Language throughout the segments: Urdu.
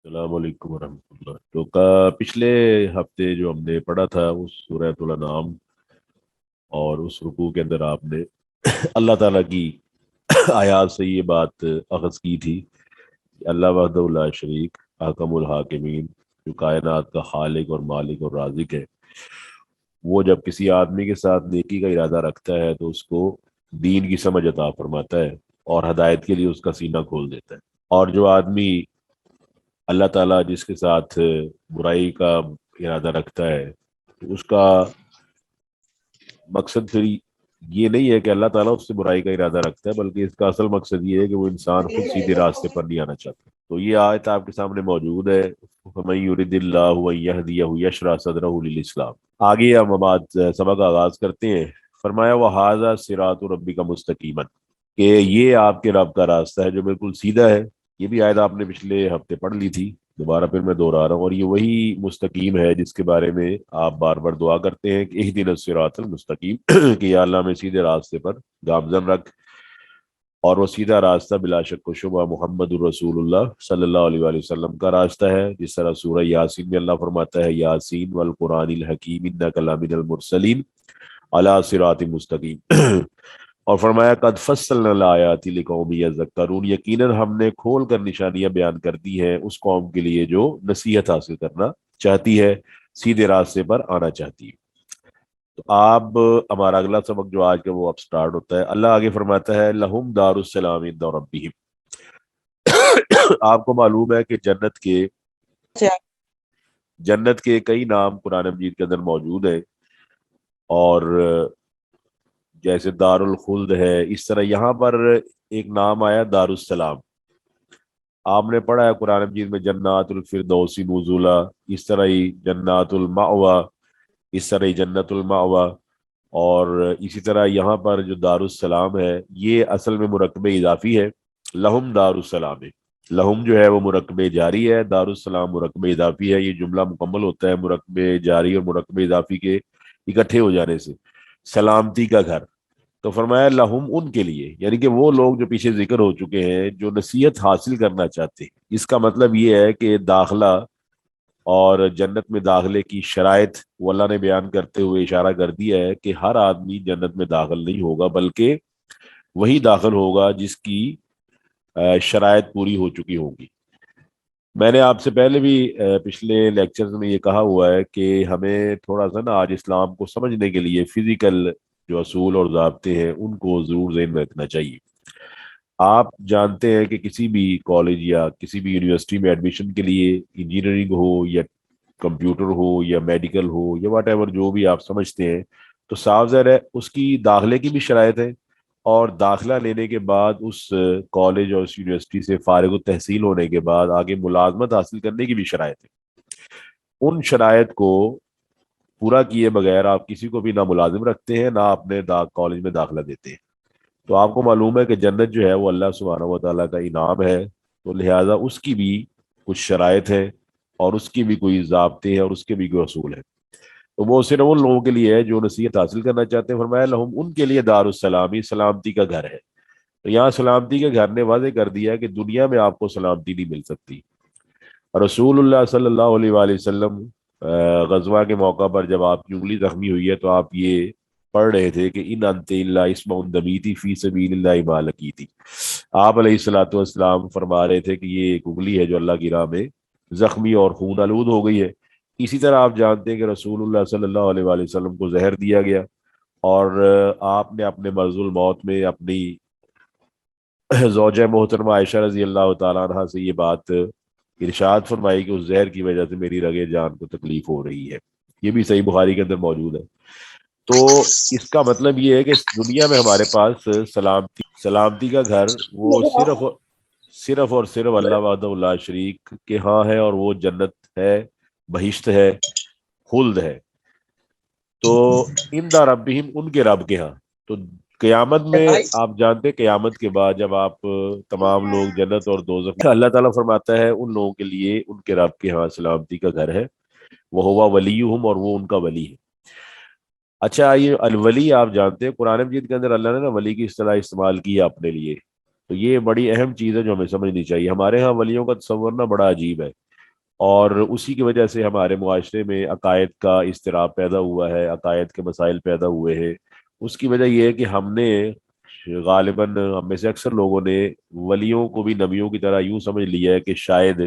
السلام علیکم ورحمۃ اللہ۔ تو پچھلے ہفتے جو ہم نے پڑھا تھا اس سورۃ الانعام، اور اس رکوع کے اندر آپ نے اللہ تعالیٰ کی آیات سے یہ بات اخذ کی تھی کہ اللہ وحدہ لا شریک، حکم الحاکمین، جو کائنات کا خالق اور مالک اور رازق ہے، وہ جب کسی آدمی کے ساتھ نیکی کا ارادہ رکھتا ہے تو اس کو دین کی سمجھ عطا فرماتا ہے اور ہدایت کے لیے اس کا سینہ کھول دیتا ہے۔ اور جو آدمی اللہ تعالیٰ جس کے ساتھ برائی کا ارادہ رکھتا ہے تو اس کا مقصد پھر یہ نہیں ہے کہ اللہ تعالیٰ اس سے برائی کا ارادہ رکھتا ہے، بلکہ اس کا اصل مقصد یہ ہے کہ وہ انسان خود سیدھے راستے پر نہیں آنا چاہتا۔ تو یہ آیت آپ کے سامنے موجود ہے، فَمَن يُرِدِ اللَّهُ أَن يَهْدِيَهُ يَشْرَحْ صَدْرَهُ لِلْإِسْلَامِ۔ آگے ہم بات سبق کا آغاز کرتے ہیں۔ فرمایا وَهَذَا صِرَاطُ رَبِّكَ مُسْتَقِيمًا، کہ یہ آپ کے رب کا راستہ ہے جو بالکل سیدھا ہے۔ یہ بھی آیت آپ نے پچھلے ہفتے پڑھ لی تھی، دوبارہ پھر میں دوہرا رہا ہوں، اور یہ وہی مستقیم ہے جس کے بارے میں آپ بار بار دعا کرتے ہیں کہ اہدنا الصراط المستقیم کہ یا اللہ میں سیدھے راستے پر گامزن رکھ۔ اور وہ سیدھا راستہ بلا شک و شبہ محمد الرسول اللہ صلی اللہ علیہ وآلہ وسلم کا راستہ ہے، جس طرح سورہ یاسین میں اللہ فرماتا ہے یاسین والقرآن الحکیم انک لمن المرسلین علی صراط مستقیم۔ اور فرمایا قد فصلنا الآیات لقوم یذکرون، یقیناً ہم نے کھول کر نشانیاں بیان کر دی ہیں اس قوم کے لیے جو نصیحت حاصل کرنا چاہتی ہے، سیدھے راستے پر آنا چاہتی ہے۔ تو آپ ہمارا اگلا سبق جو آج کا وہ اب سٹارٹ ہوتا ہے۔ اللہ آگے فرماتا ہے لہم دار السلام عند ربہم۔ آپ کو معلوم ہے کہ جنت کے کئی نام قرآن مجید کے اندر موجود ہیں، اور جیسے دار الخلد ہے، اس طرح یہاں پر ایک نام آیا دار السلام۔ آپ نے پڑھا ہے قرآن مجید میں جنات الفردوس نزولا، اس طرح ہی جنات المأوا، اس طرح ہی جنت المأوا، اور اسی طرح یہاں پر جو دار السلام ہے یہ اصل میں مرکب اضافی ہے۔ لہم دار السلام ہے، لہم جو ہے وہ مرکب جاری ہے، دار السلام مرکب اضافی ہے۔ یہ جملہ مکمل ہوتا ہے مرکب جاری اور مرکب اضافی کے اکٹھے ہو جانے سے، سلامتی کا گھر۔ تو فرمایا لہم ان کے لیے، یعنی کہ وہ لوگ جو پیچھے ذکر ہو چکے ہیں جو نصیحت حاصل کرنا چاہتے ہیں۔ اس کا مطلب یہ ہے کہ داخلہ اور جنت میں داخلے کی شرائط وہ اللہ نے بیان کرتے ہوئے اشارہ کر دیا ہے کہ ہر آدمی جنت میں داخل نہیں ہوگا، بلکہ وہی داخل ہوگا جس کی شرائط پوری ہو چکی ہوگی۔ میں نے آپ سے پہلے بھی پچھلے لیکچرز میں یہ کہا ہوا ہے کہ ہمیں تھوڑا سا نا آج اسلام کو سمجھنے کے لیے فزیکل جو اصول اور ضابطے ہیں ان کو ضرور ذہن میں رکھنا چاہیے۔ آپ جانتے ہیں کہ کسی بھی کالج یا کسی بھی یونیورسٹی میں ایڈمیشن کے لیے انجینئرنگ ہو یا کمپیوٹر ہو یا میڈیکل ہو یا واٹ ایور جو بھی آپ سمجھتے ہیں، تو صاف ظاہر ہے اس کی داخلے کی بھی شرائط ہے، اور داخلہ لینے کے بعد اس کالج اور اس یونیورسٹی سے فارغ التحصیل ہونے کے بعد آگے ملازمت حاصل کرنے کی بھی شرائط ہے۔ ان شرائط کو پورا کیے بغیر آپ کسی کو بھی نہ ملازم رکھتے ہیں نہ اپنے کالج میں داخلہ دیتے ہیں۔ تو آپ کو معلوم ہے کہ جنت جو ہے وہ اللہ سبحانہ و تعالیٰ کا انعام ہے، تو لہٰذا اس کی بھی کچھ شرائط ہے اور اس کی بھی کوئی ضابطے ہیں اور اس کے بھی کوئی اصول ہیں۔ تو وہ صرف ان لوگوں کے لیے ہے جو نصیحت حاصل کرنا چاہتے ہیں۔ فرمایا لہم ان کے لیے دار السلامی، سلامتی کا گھر ہے۔ تو یہاں سلامتی کے گھر نے واضح کر دیا کہ دنیا میں آپ کو سلامتی نہیں مل سکتی۔ رسول اللہ صلی اللہ علیہ وآلہ وسلم غزوہ کے موقع پر جب آپ کی انگلی زخمی ہوئی ہے تو آپ یہ پڑھ رہے تھے کہ ان انت الا اسم دمیتی فی سبیل اللہ ما لقیتی۔ آپ علیہ الصلوۃ والسلام فرما رہے تھے کہ یہ ایک انگلی ہے جو اللہ کی راہ میں زخمی اور خون آلود ہو گئی ہے۔ اسی طرح آپ جانتے ہیں کہ رسول اللہ صلی اللہ علیہ وآلہ وسلم کو زہر دیا گیا، اور آپ نے اپنے مرض الموت میں اپنی زوجہ محترمہ عائشہ رضی اللہ تعالیٰ عنہ سے یہ بات ارشاد فرمائی کہ اس زہر کی وجہ سے میری رگے جان کو تکلیف ہو رہی ہے۔ یہ بھی صحیح بخاری کے اندر موجود ہے۔ تو اس کا مطلب یہ ہے کہ دنیا میں ہمارے پاس سلامتی کا گھر وہ صرف اور صرف اللہ وحدہ لا شریک کے ہاں ہے، اور وہ جنت ہے، بہشت ہے، خلد ہے۔ تو ان دا ربہم ان کے رب کے ہاں۔ تو قیامت میں آپ جانتے ہیں قیامت کے بعد جب آپ تمام لوگ جنت اور دوزخ، اللہ تعالیٰ فرماتا ہے ان لوگوں کے لیے ان کے رب کے ہاں سلامتی کا گھر ہے، وہ ہوا ولیہم، اور وہ ان کا ولی ہے۔ اچھا، یہ الولی آپ جانتے ہیں قرآن مجید کے اندر اللہ نے نا ولی کی اصطلاح استعمال کی ہے اپنے لیے، تو یہ بڑی اہم چیز ہے جو ہمیں سمجھنی چاہیے۔ ہمارے ہاں ولیوں کا تصور نا بڑا عجیب ہے۔ اور اسی کی وجہ سے ہمارے معاشرے میں عقائد کا اضطراب پیدا ہوا ہے، عقائد کے مسائل پیدا ہوئے ہیں۔ اس کی وجہ یہ ہے کہ ہم نے غالباً ہم میں سے اکثر لوگوں نے ولیوں کو بھی نبیوں کی طرح یوں سمجھ لیا ہے کہ شاید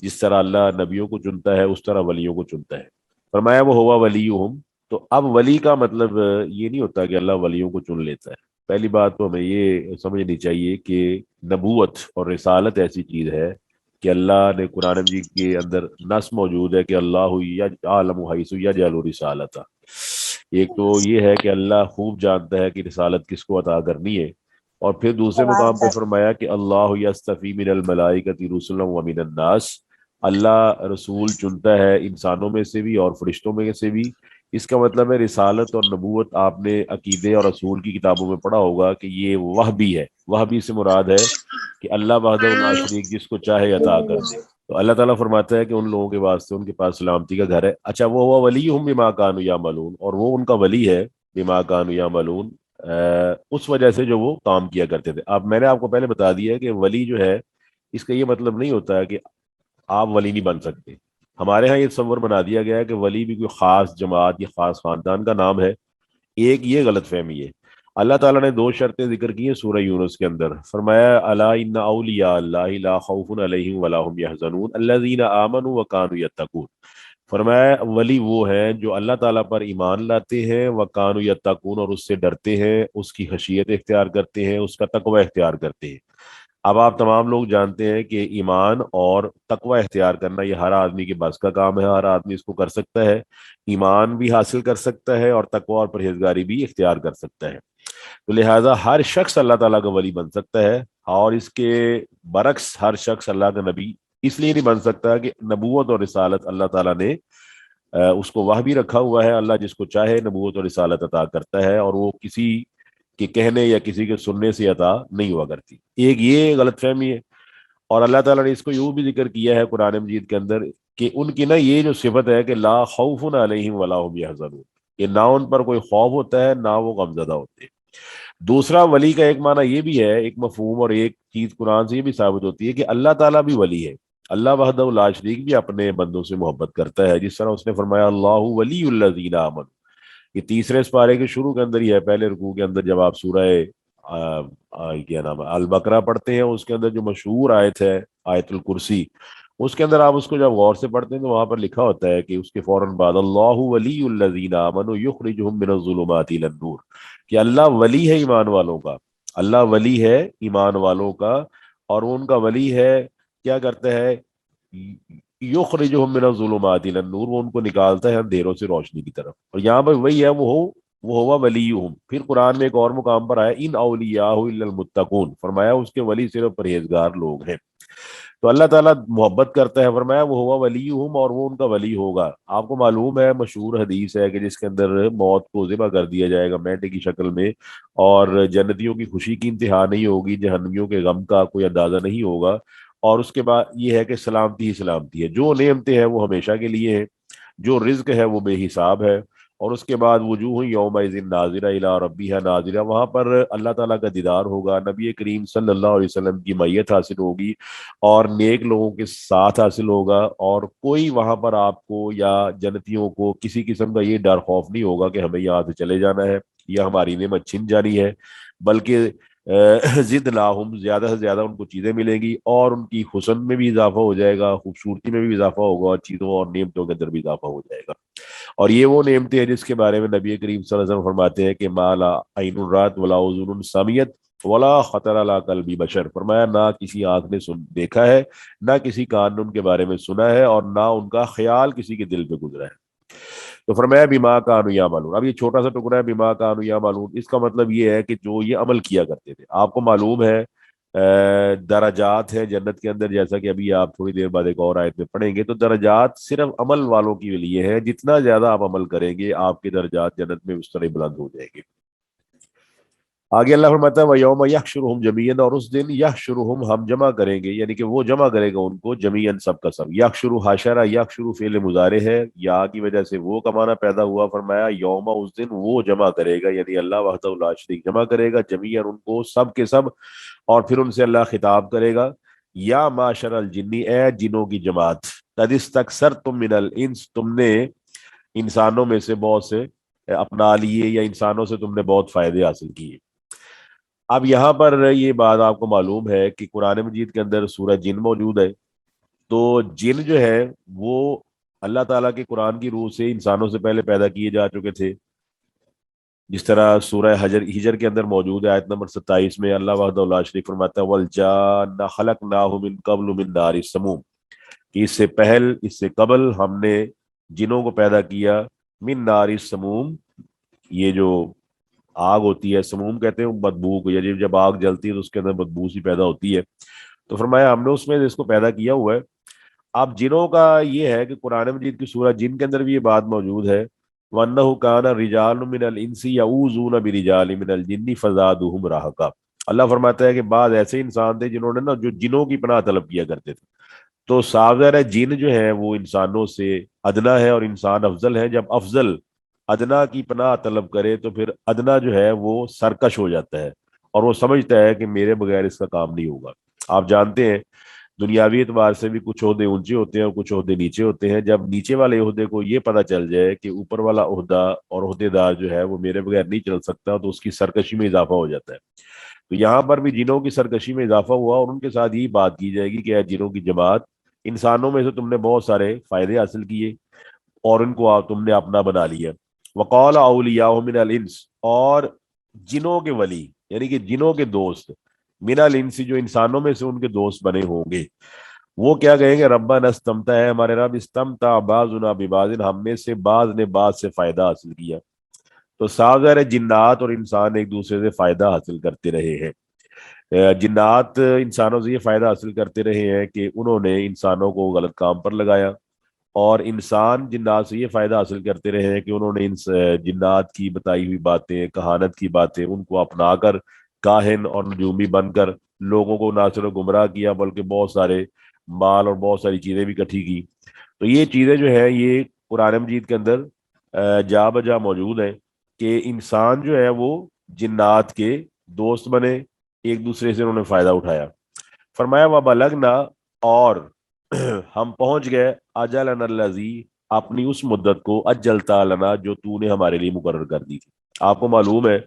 جس طرح اللہ نبیوں کو چنتا ہے اس طرح ولیوں کو چنتا ہے۔ فرمایا وہ ہوا ولیہم، تو اب ولی کا مطلب یہ نہیں ہوتا کہ اللہ ولیوں کو چن لیتا ہے۔ پہلی بات تو ہمیں یہ سمجھنی چاہیے کہ نبوت اور رسالت ایسی چیز ہے کہ اللہ نے قرآن مجید کے اندر نص موجود ہے کہ اللہ عالم حیث یجعل رسالتہ۔ ایک تو یہ ہے کہ اللہ خوب جانتا ہے کہ رسالت کس کو عطا کرنی ہے، اور پھر دوسرے مقام پہ فرمایا کہ اللہ یستفی من الملائکۃ رسلا ومن الناس، اللہ رسول چنتا ہے انسانوں میں سے بھی اور فرشتوں میں سے بھی۔ اس کا مطلب ہے رسالت اور نبوت آپ نے عقیدے اور رسول کی کتابوں میں پڑھا ہوگا کہ یہ وحبی ہے۔ وحبی سے مراد ہے کہ اللہ وحدہ لا شریک جس کو چاہے عطا کر دے۔ تو اللہ تعالیٰ فرماتا ہے کہ ان لوگوں کے واسطے ان کے پاس سلامتی کا گھر ہے۔ اچھا، وہ ہوا ولیہم بما کانوا یعملون، اور وہ ان کا ولی ہے بما کانوا یعملون، اس وجہ سے جو وہ کام کیا کرتے تھے۔ اب میں نے آپ کو پہلے بتا دیا ہے کہ ولی جو ہے اس کا یہ مطلب نہیں ہوتا ہے کہ آپ ولی نہیں بن سکتے۔ ہمارے ہاں یہ تصور بنا دیا گیا ہے کہ ولی بھی کوئی خاص جماعت یا خاص خاندان کا نام ہے۔ ایک یہ غلط فہمی ہے۔ اللہ تعالیٰ نے دو شرطیں ذکر کی ہیں سورہ یونس کے اندر، فرمایا الا ان اولیاء اللہ لا خوف علیہم ولا هم یحزنون الذین آمنوا وکانوا یتقون۔ فرمایا ولی وہ ہیں جو اللہ تعالیٰ پر ایمان لاتے ہیں، وکانوا یتقون، اور اس سے ڈرتے ہیں، اس کی خشیت اختیار کرتے ہیں، اس کا تقوی اختیار کرتے ہیں۔ اب آپ تمام لوگ جانتے ہیں کہ ایمان اور تقوی اختیار کرنا یہ ہر آدمی کے بس کا کام ہے، ہر آدمی اس کو کر سکتا ہے۔ ایمان بھی حاصل کر سکتا ہے اور تقوی اور پرہیزگاری بھی اختیار کر سکتا ہے۔ تو لہٰذا ہر شخص اللہ تعالیٰ کا ولی بن سکتا ہے، اور اس کے برعکس ہر شخص اللہ کا نبی اس لیے نہیں بن سکتا کہ نبوت اور رسالت اللہ تعالیٰ نے اس کو وہ بھی رکھا ہوا ہے۔ اللہ جس کو چاہے نبوت اور رسالت عطا کرتا ہے، اور وہ کسی کے کہنے یا کسی کے سننے سے عطا نہیں ہوا کرتی۔ ایک یہ غلط فہمی ہے۔ اور اللہ تعالیٰ نے اس کو یوں بھی ذکر کیا ہے قرآن مجید کے اندر کہ ان کی یہ جو صفت ہے کہ لا خوف علیہم ولا هم یحزنون، کہ نہ ان پر کوئی خوف ہوتا ہے نہ وہ غمزدہ ہوتے ہیں۔ دوسرا، ولی کا ایک معنی یہ بھی ہے، ایک مفہوم اور ایک چیز قرآن سے یہ بھی ثابت ہوتی ہے کہ اللہ تعالیٰ بھی ولی ہے۔ اللہ وحدہ لا شریک بھی اپنے بندوں سے محبت کرتا ہے، جس طرح اس نے فرمایا اللہ ولی الذین آمنوا۔ یہ تیسرے سپارے کے شروع کے اندر ہی ہے، پہلے رکوع کے اندر جب آپ سورہ کیا نام ہے البقرہ پڑھتے ہیں، اس کے اندر جو مشہور آیت ہے آیت الکرسی، اس کے اندر آپ اس کو جب غور سے پڑھتے ہیں تو وہاں پر لکھا ہوتا ہے کہ اس کے فوراً بعد اللہ ولی الذین آمنوا یخرجہم من الظلمات الی النور، کہ اللہ ولی ہے ایمان والوں کا، اللہ ولی ہے ایمان والوں کا، اور وہ ان کا ولی ہے کیا کرتا ہے، یخرجہم من الظلمات الی النور، وہ ان کو نکالتا ہے اندھیروں سے روشنی کی طرف۔ اور یہاں پر وہی ہے وہ ہوا ولیہم۔ پھر قرآن میں ایک اور مقام پر آیا ان اولیاء الا المتقون، فرمایا اس کے ولی صرف پرہیزگار لوگ ہیں۔ تو اللہ تعالیٰ محبت کرتا ہے، فرمایا وہ ہوا ولیہم، اور وہ ان کا ولی ہوگا۔ آپ کو معلوم ہے مشہور حدیث ہے کہ جس کے اندر موت کو ذبح کر دیا جائے گا مینڈے کی شکل میں، اور جنتیوں کی خوشی کی انتہا نہیں ہوگی، جہنمیوں کے غم کا کوئی اندازہ نہیں ہوگا، اور اس کے بعد یہ ہے کہ سلامتی ہی سلامتی ہے، جو نعمتیں ہیں وہ ہمیشہ کے لیے ہیں، جو رزق ہے وہ بے حساب ہے۔ اور اس کے بعد وجوہ یومئذ ناظرہ الی ربیہا ناظرہ، وہاں پر اللہ تعالیٰ کا دیدار ہوگا، نبی کریم صلی اللہ علیہ وسلم کی معیت حاصل ہوگی، اور نیک لوگوں کے ساتھ حاصل ہوگا، اور کوئی وہاں پر آپ کو یا جنتیوں کو کسی قسم کا یہ ڈر خوف نہیں ہوگا کہ ہمیں یہاں سے چلے جانا ہے یا ہماری نعمت چھن جانی ہے، بلکہ زد لاہم، زیادہ سے زیادہ ان کو چیزیں ملیں گی، اور ان کی حسن میں بھی اضافہ ہو جائے گا، خوبصورتی میں بھی اضافہ ہوگا، اور چیزوں اور نعمتوں کے اندر بھی اضافہ ہو جائے گا۔ اور یہ وہ نعمتیں ہیں جس کے بارے میں نبی کریم صلی اللہ علیہ وسلم فرماتے ہیں کہ ما لا عین رات ولا اذن سمعت ولا خطر علی قلب بشر، فرمایا نہ کسی آنکھ نے دیکھا ہے، نہ کسی کان نے ان کے بارے میں سنا ہے، اور نہ ان کا خیال کسی کے دل پہ گزرا ہے۔ تو فرمایا بما کانوا یعملون۔ اب یہ چھوٹا سا ٹکڑا ہے بما کانوا یعملون، اس کا مطلب یہ ہے کہ جو یہ عمل کیا کرتے تھے۔ آپ کو معلوم ہے درجات ہیں جنت کے اندر، جیسا کہ ابھی آپ تھوڑی دیر بعد ایک اور آیت میں پڑھیں گے، تو درجات صرف عمل والوں کے لیے ہیں، جتنا زیادہ آپ عمل کریں گے آپ کے درجات جنت میں اس طرح بلند ہو جائیں گے۔ آگے اللہ فرماتا ہے وَيَوْمَ يَحْشُرُهُمْ جَمِيعًا، اور اس دن یحشرہم ہم جمع کریں گے، یعنی کہ وہ جمع کرے گا ان کو جمیعاً سب کا سب۔ یحشر حشر، یحشر فعل مضارع ہے، یا کی وجہ سے وہ کا معنی پیدا ہوا، فرمایا یوم، اس دن وہ جمع کرے گا، یعنی اللہ وحدہ لا شریک جمع کرے گا جمیعاً ان کو سب کے سب، اور پھر ان سے اللہ خطاب کرے گا یا معشر الجنی، اے جنوں کی جماعت، قد استکثرتم من الانس، تم نے انسانوں میں سے بہت سے اپنا لیے، یا انسانوں سے تم نے بہت فائدے حاصل کیے۔ اب یہاں پر یہ بات آپ کو معلوم ہے کہ قرآن مجید کے اندر سورہ جن موجود ہے، تو جن جو ہے وہ اللہ تعالیٰ کے قرآن کی روح سے انسانوں سے پہلے پیدا کیے جا چکے تھے، جس طرح سورہ ہجر کے اندر موجود ہے آیت نمبر 27 میں اللہ وحدہ لا شریک فرماتا ہے وَالْجَانَّ خَلَقْنَاهُ مِن قَبْلُ مِن نَارِ السَّمُومِ، کہ اس سے قبل ہم نے جنوں کو پیدا کیا من نار السموم، یہ جو آگ ہوتی ہے، سموم کہتے ہیں بدبو کو، یعنی جب آگ جلتی ہے تو اس کے اندر بدبو سی پیدا ہوتی ہے، تو فرمایا ہم نے اس میں اس کو پیدا کیا ہوا ہے۔ اب جنوں کا یہ ہے کہ قرآن مجید کی سورہ جن کے اندر بھی یہ بات موجود ہے، وَأَنَّهُ كَانَ رِجَالٌ مِّنَ الْإِنسِ يَعُوذُونَ بِرِجَالٍ مِّنَ الْجِنِّ فَزَادُوهُمْ رَهَقًا۔ اللہ فرماتا ہے کہ بعض ایسے انسان تھے جنہوں نے نا جو جنوں کی پناہ طلب کیا کرتے تھے، تو صاف ظاہر ہے جن جو ہے وہ انسانوں سے ادنا ہے اور انسان افضل ہے۔ جب افضل ادنا کی پناہ طلب کرے تو پھر ادنا جو ہے وہ سرکش ہو جاتا ہے، اور وہ سمجھتا ہے کہ میرے بغیر اس کا کام نہیں ہوگا۔ آپ جانتے ہیں دنیاوی اعتبار سے بھی کچھ عہدے اونچے ہوتے ہیں اور کچھ عہدے نیچے ہوتے ہیں۔ جب نیچے والے عہدے کو یہ پتہ چل جائے کہ اوپر والا عہدہ اور عہدے دار جو ہے وہ میرے بغیر نہیں چل سکتا، تو اس کی سرکشی میں اضافہ ہو جاتا ہے۔ تو یہاں پر بھی جنوں کی سرکشی میں اضافہ ہوا، اور ان کے ساتھ یہی بات کی جائے گی کہ اے جنوں کی جماعت، انسانوں میں سے تم نے بہت سارے فائدے حاصل کیے اور ان کو تم نے اپنا بنا لیا۔ وقال اولیاء من الانس، اور جنوں کے ولی یعنی کہ جنوں کے دوست، من الانس جو انسانوں میں سے ان کے دوست بنے ہوں گے، وہ کیا کہیں گے ربنا استمتع، ہے ہمارے رب، استمتع بعضنا ببعض، ہم میں سے بعض نے بعض سے فائدہ حاصل کیا۔ تو صاف ظاہر ہے جنات اور انسان ایک دوسرے سے فائدہ حاصل کرتے رہے ہیں۔ جنات انسانوں سے یہ فائدہ حاصل کرتے رہے ہیں کہ انہوں نے انسانوں کو غلط کام پر لگایا، اور انسان جنات سے یہ فائدہ حاصل کرتے رہے ہیں کہ انہوں نے جنات کی بتائی ہوئی باتیں، کہانت کی باتیں ان کو اپنا کر کاہن اور نجومی بن کر لوگوں کو نہ صرف گمراہ کیا بلکہ بہت سارے مال اور بہت ساری چیزیں بھی اکٹھی کی۔ تو یہ چیزیں جو ہے یہ قرآن مجید کے اندر جا بجا موجود ہیں کہ انسان جو ہے وہ جنات کے دوست بنے، ایک دوسرے سے انہوں نے فائدہ اٹھایا۔ فرمایا وَبَلَغْنَا، اور ہم پہنچ گئے اجلنا الذی، اپنی اس مدت کو، اجلتا لنا، جو تو نے ہمارے لیے مقرر کر دی تھی۔ آپ کو معلوم ہے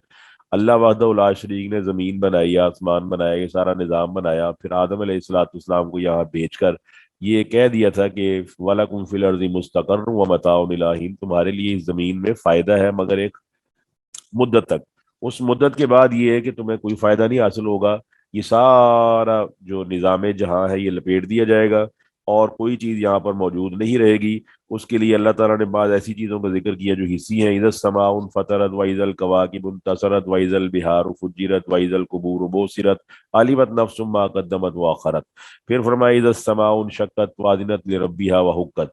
اللہ وحدہ لا شریک نے زمین بنائی، آسمان بنایا، یہ سارا نظام بنایا، پھر آدم علیہ الصلوۃ والسلام کو یہاں بھیج کر یہ کہہ دیا تھا کہ وَلَکُمْ فِی الْأَرْضِ مُسْتَقَرٌّ وَمَتَاعٌ إِلَىٰ حِینٍ، تمہارے لیے اس زمین میں فائدہ ہے مگر ایک مدت تک، اس مدت کے بعد یہ ہے کہ تمہیں کوئی فائدہ نہیں حاصل ہوگا، یہ سارا جو نظام جہاں ہے یہ لپیٹ دیا جائے گا اور کوئی چیز یہاں پر موجود نہیں رہے گی۔ اس کے لیے اللہ تعالیٰ نے بعض ایسی چیزوں کا ذکر کیا جو حصی ہیں، اذا السماء انفطرت واذا الکواکب انتصرت واذا البحار فجرت واذا القبور بعثرت علمت نفس ما قدمت واخرت، پھر فرمایا اذا السماء انشقت واذنت لربها وحقت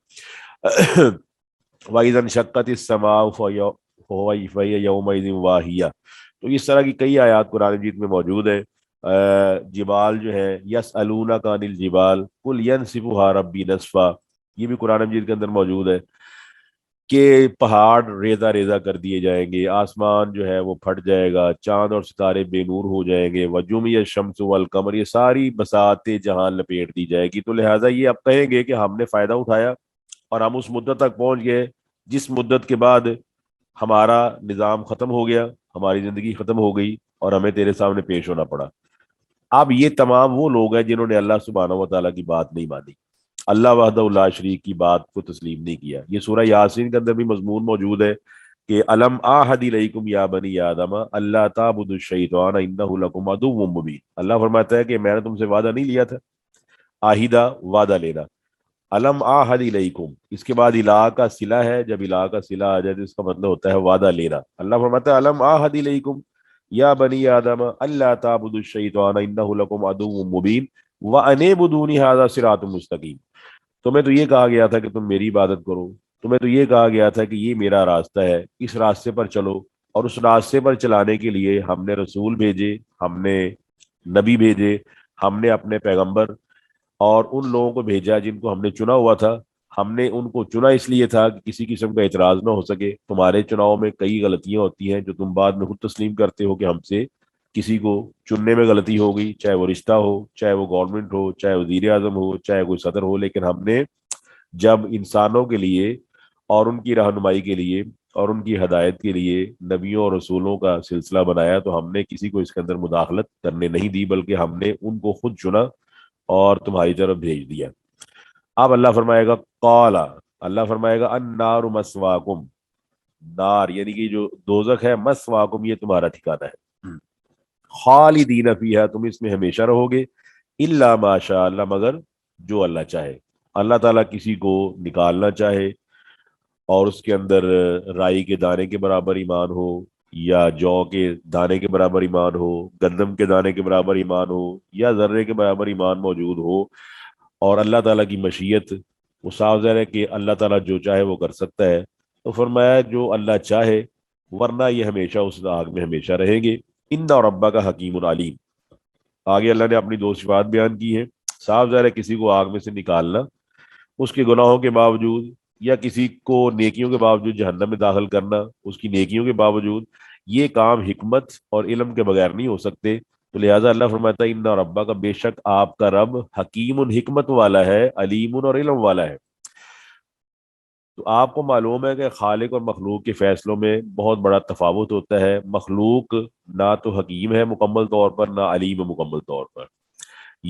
واذا انشقت السماء فهي يومئذ واهية۔ تو اس طرح کی کئی آیات قرآن مجید میں موجود ہیں۔ جبال جو ہے یسألونک عن الجبال قل ینسفها ربی نسفا، یہ بھی قرآن مجید کے اندر موجود ہے کہ پہاڑ ریزہ ریزہ کر دیے جائیں گے، آسمان جو ہے وہ پھٹ جائے گا، چاند اور ستارے بے نور ہو جائیں گے، وجمی الشمس والقمر، یہ ساری بساطیں جہاں لپیٹ دی جائے گی۔ تو لہٰذا یہ اب کہیں گے کہ ہم نے فائدہ اٹھایا اور ہم اس مدت تک پہنچ گئے جس مدت کے بعد ہمارا نظام ختم ہو گیا، ہماری زندگی ختم ہو گئی اور ہمیں تیرے سامنے پیش ہونا پڑا۔ اب یہ تمام وہ لوگ ہیں جنہوں نے اللہ سبحانہ و تعالیٰ کی بات نہیں مانی، اللہ وحدہ لا شریک کی بات کو تسلیم نہیں کیا۔ یہ سورہ یاسین کے اندر بھی مضمون موجود ہے کہ الم آحد الیکم یا بنی آدم اللہ تعبدوا الشیطان انہ لکم عدو مبین، اللہ فرماتا ہے کہ میں نے تم سے وعدہ نہیں لیا تھا، آہدہ وعدہ لینا، الم آحد الیکم، اس کے بعد الہ کا صلہ ہے، جب الہ کا صلہ آ جائے تو اس کا مطلب ہوتا ہے وعدہ لینا۔ اللہ فرماتا ہے الم آحد الیکم یا بنی آدم اللہ تعبدوا الشیطان انہ لکم عدو مبین وان اعبدونی ھذا صراط مستقیم، تمہیں تو یہ کہا گیا تھا کہ تم میری عبادت کرو، تمہیں تو یہ کہا گیا تھا کہ یہ میرا راستہ ہے، اس راستے پر چلو، اور اس راستے پر چلانے کے لیے ہم نے رسول بھیجے، ہم نے نبی بھیجے، ہم نے اپنے پیغمبر اور ان لوگوں کو بھیجا جن کو ہم نے چنا ہوا تھا۔ ہم نے ان کو چنا اس لیے تھا کہ کسی قسم کا اعتراض نہ ہو سکے، تمہارے چناؤ میں کئی غلطیاں ہوتی ہیں جو تم بعد میں خود تسلیم کرتے ہو کہ ہم سے کسی کو چننے میں غلطی ہو گئی، چاہے وہ رشتہ ہو، چاہے وہ گورنمنٹ ہو، چاہے وزیر اعظم ہو، چاہے کوئی صدر ہو، لیکن ہم نے جب انسانوں کے لیے اور ان کی رہنمائی کے لیے اور ان کی ہدایت کے لیے نبیوں اور رسولوں کا سلسلہ بنایا تو ہم نے کسی کو اس کے اندر مداخلت کرنے نہیں دی، بلکہ ہم نے ان کو خود چنا اور تمہاری طرف بھیج دیا۔ اب اللہ فرمائے گا قالا، اللہ فرمائے گا النار مسواکم، نار یعنی کہ جو دوزخ ہے، مسواکم یہ تمہارا ٹھکانہ ہے، خالدین فیہا تم اس میں ہمیشہ رہو گے، الا ماشاء اللہ مگر جو اللہ چاہے۔ اللہ تعالیٰ کسی کو نکالنا چاہے اور اس کے اندر رائی کے دانے کے برابر ایمان ہو، یا جو کے دانے کے برابر ایمان ہو، گندم کے دانے کے برابر ایمان ہو، یا ذرے کے برابر ایمان موجود ہو، اور اللہ تعالیٰ کی مشیت، وہ صاف ظاہر ہے کہ اللہ تعالیٰ جو چاہے وہ کر سکتا ہے، تو فرمایا جو اللہ چاہے، ورنہ یہ ہمیشہ اس آگ میں ہمیشہ رہیں گے۔ ان ربا کا حکیم العلیم، آگے اللہ نے اپنی دو صفات بیان کی ہیں۔ صاف ظاہر ہے کسی کو آگ میں سے نکالنا اس کے گناہوں کے باوجود، یا کسی کو نیکیوں کے باوجود جہنم میں داخل کرنا اس کی نیکیوں کے باوجود، یہ کام حکمت اور علم کے بغیر نہیں ہو سکتے۔ تو لہٰذا اللہ فرماتا ہے ان ربا کا، بے شک آپ کا رب حکیم حکمت والا ہے، علیم اور علم والا ہے۔ تو آپ کو معلوم ہے کہ خالق اور مخلوق کے فیصلوں میں بہت بڑا تفاوت ہوتا ہے۔ مخلوق نہ تو حکیم ہے مکمل طور پر، نہ علیم ہے مکمل طور پر۔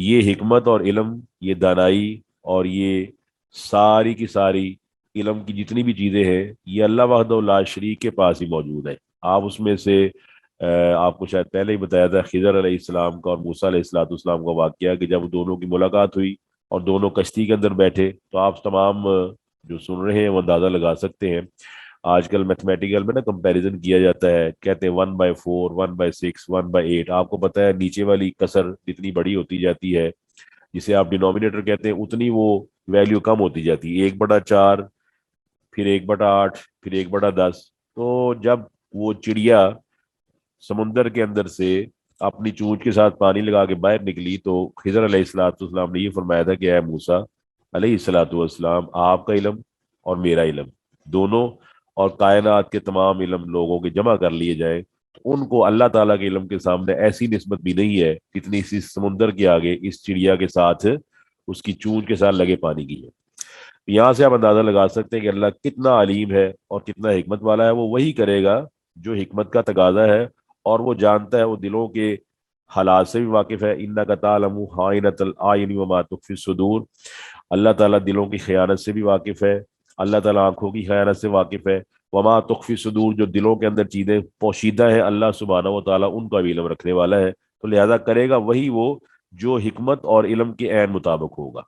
یہ حکمت اور علم، یہ دانائی اور یہ ساری کی ساری علم کی جتنی بھی چیزیں ہیں، یہ اللہ وحدہ لا شریک کے پاس ہی موجود ہے۔ آپ اس میں سے آپ کو شاید پہلے ہی بتایا تھا خضر علیہ السلام کا اور موسیٰ علیہ السلام کا واقعہ، کہ جب دونوں کی ملاقات ہوئی اور دونوں کشتی کے اندر بیٹھے، تو آپ تمام جو سن رہے ہیں وہ اندازہ لگا سکتے ہیں۔ آج کل میتھمیٹیکل میں نا کمپیریزن کیا جاتا ہے، کہتے ہیں 1/4، 1/6، 1/8۔ آپ کو پتہ ہے نیچے والی کسر جتنی بڑی ہوتی جاتی ہے، جسے آپ ڈینومینیٹر کہتے ہیں، اتنی وہ ویلیو کم ہوتی جاتی ہے، 1/4، پھر 1/8، پھر 1/10۔ تو جب وہ چڑیا سمندر کے اندر سے اپنی چونچ کے ساتھ پانی لگا کے باہر نکلی، تو خضر علیہ السلام نے یہ فرمایا تھا کہ اے موسیٰ علیہ السلام، آپ کا علم اور میرا علم دونوں اور کائنات کے تمام علم لوگوں کے جمع کر لیے جائیں تو ان کو اللہ تعالیٰ کے علم کے سامنے ایسی نسبت بھی نہیں ہے جتنی اسی سمندر کے آگے اس چڑیا کے ساتھ، اس کی چونچ کے ساتھ لگے پانی کی ہے۔ یہاں سے آپ اندازہ لگا سکتے ہیں کہ اللہ کتنا علیم ہے اور کتنا حکمت والا ہے۔ وہ وہی کرے گا جو حکمت کا تقاضا ہے، اور وہ جانتا ہے، وہ دلوں کے حالات سے بھی واقف ہے۔ انک تعلم خائنۃ الاعین وما تخفی الصدور، اللہ تعالیٰ دلوں کی خیانت سے بھی واقف ہے، اللہ تعالیٰ آنکھوں کی خیانت سے واقف ہے، وما تخفی صدور جو دلوں کے اندر چیزیں پوشیدہ ہیں، اللہ سبحانہ و تعالیٰ ان کا بھی علم رکھنے والا ہے۔ تو لہذا کرے گا وہی وہ جو حکمت اور علم کے عین مطابق ہوگا۔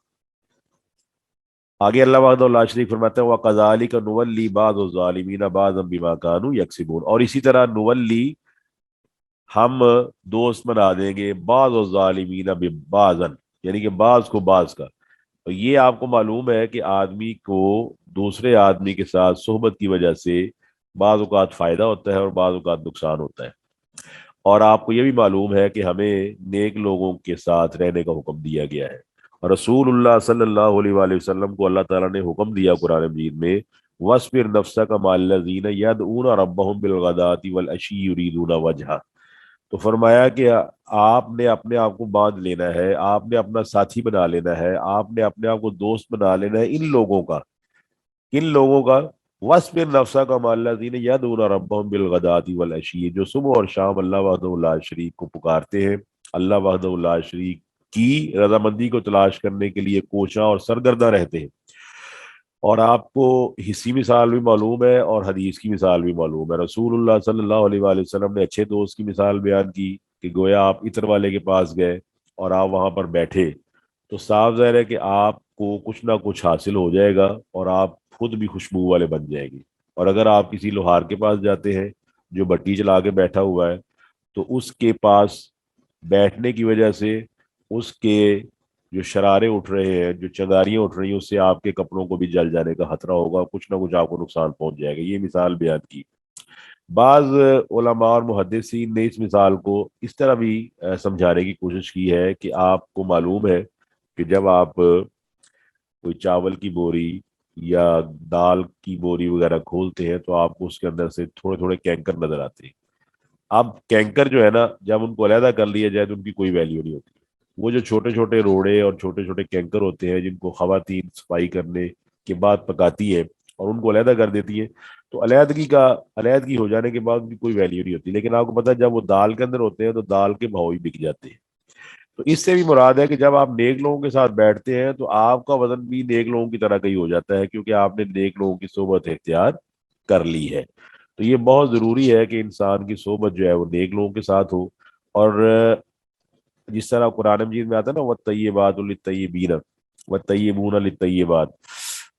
آگے اللہ وحدہ لا شریک فرماتے ہیں وَكَذَلِكَ نُوَلِّي بَعْضَ الظَّالِمِينَ بَعْضًا بِمَا كَانُوا يَكْسِبُونَ، اور اسی طرح نولی ہم دوست بنا دیں گے بعض الظالمین ببعضاً، یعنی کہ بعض کو بعض کا۔ تو یہ آپ کو معلوم ہے کہ آدمی کو دوسرے آدمی کے ساتھ صحبت کی وجہ سے بعض اوقات فائدہ ہوتا ہے اور بعض اوقات نقصان ہوتا ہے۔ اور آپ کو یہ بھی معلوم ہے کہ ہمیں نیک لوگوں کے ساتھ رہنے کا حکم دیا گیا ہے، اور رسول اللہ صلی اللہ علیہ وآلہ وسلم کو اللہ تعالیٰ نے حکم دیا قرآن مجید میں وَاصْبِرْ نَفْسَكَ مَعَ الَّذِينَ يَدْعُونَ رَبَّهُمْ بِالْغَدَاةِ وَالْعَشِيِّ يُرِيدُونَ وَجْهَهُ۔ تو فرمایا کہ آپ نے اپنے آپ کو باندھ لینا ہے، آپ نے اپنا ساتھی بنا لینا ہے، آپ نے اپنے آپ کو دوست بنا لینا ہے ان لوگوں کا، کن لوگوں کا؟ وَاصْبِرْ نَفْسَكَ مَعَ الَّذِينَ يَدْعُونَ رَبَّهُمْ بِالْغَدَاةِ وَالْعَشِيِّ، جو صبح اور شام اللہ وحدہ لا شریک کو پکارتے ہیں، اللہ وحدہ لا شریک کی رضامندی کو تلاش کرنے کے لیے کوشاں اور سرگرداں رہتے ہیں۔ اور آپ کو حصی مثال بھی معلوم ہے اور حدیث کی مثال بھی معلوم ہے۔ رسول اللہ صلی اللہ علیہ وآلہ وسلم نے اچھے دوست کی مثال بیان کی کہ گویا آپ عطر والے کے پاس گئے اور آپ وہاں پر بیٹھے، تو صاف ظاہر ہے کہ آپ کو کچھ نہ کچھ حاصل ہو جائے گا اور آپ خود بھی خوشبو والے بن جائیں گے۔ اور اگر آپ کسی لوہار کے پاس جاتے ہیں جو بٹی چلا کے بیٹھا ہوا ہے، تو اس کے پاس بیٹھنے کی وجہ سے اس کے جو شرارے اٹھ رہے ہیں، جو چنگاریاں اٹھ رہی ہیں، اس سے آپ کے کپڑوں کو بھی جل جانے کا خطرہ ہوگا، کچھ نہ کچھ آپ کو نقصان پہنچ جائے گا۔ یہ مثال بیان کی۔ بعض علماء اور محدثین نے اس مثال کو اس طرح بھی سمجھانے کی کوشش کی ہے کہ آپ کو معلوم ہے کہ جب آپ کوئی چاول کی بوری یا دال کی بوری وغیرہ کھولتے ہیں تو آپ کو اس کے اندر سے تھوڑے تھوڑے کینکر نظر آتے ہیں۔ اب کینکر جو ہے نا، جب ان کو علیحدہ کر لیا جائے تو ان کی کوئی ویلیو نہیں ہوتی۔ وہ جو چھوٹے چھوٹے روڑے اور چھوٹے چھوٹے کینکر ہوتے ہیں جن کو خواتین صفائی کرنے کے بعد پکاتی ہے اور ان کو علیحدہ کر دیتی ہے، تو علیحدگی ہو جانے کے بعد ان کی کوئی ویلیو نہیں ہوتی، لیکن آپ کو پتا ہے جب وہ دال کے اندر ہوتے ہیں تو دال کے بھاؤ ہی بک جاتے ہیں۔ تو اس سے بھی مراد ہے کہ جب آپ نیک لوگوں کے ساتھ بیٹھتے ہیں تو آپ کا وزن بھی نیک لوگوں کی طرح کا ہی ہو جاتا ہے، کیونکہ آپ نے نیک لوگوں کی صحبت اختیار کر لی ہے۔ تو یہ بہت ضروری ہے کہ انسان کی صحبت جو ہے وہ نیک لوگوں کے ساتھ ہو، اور جس طرح قرآن مجید میں آتا ہے نا وَالطَّيِّبَاتُ لِلطَّيِّبِينَ وَالطَّيِّبُونَ لِلطَّيِّبَاتِ،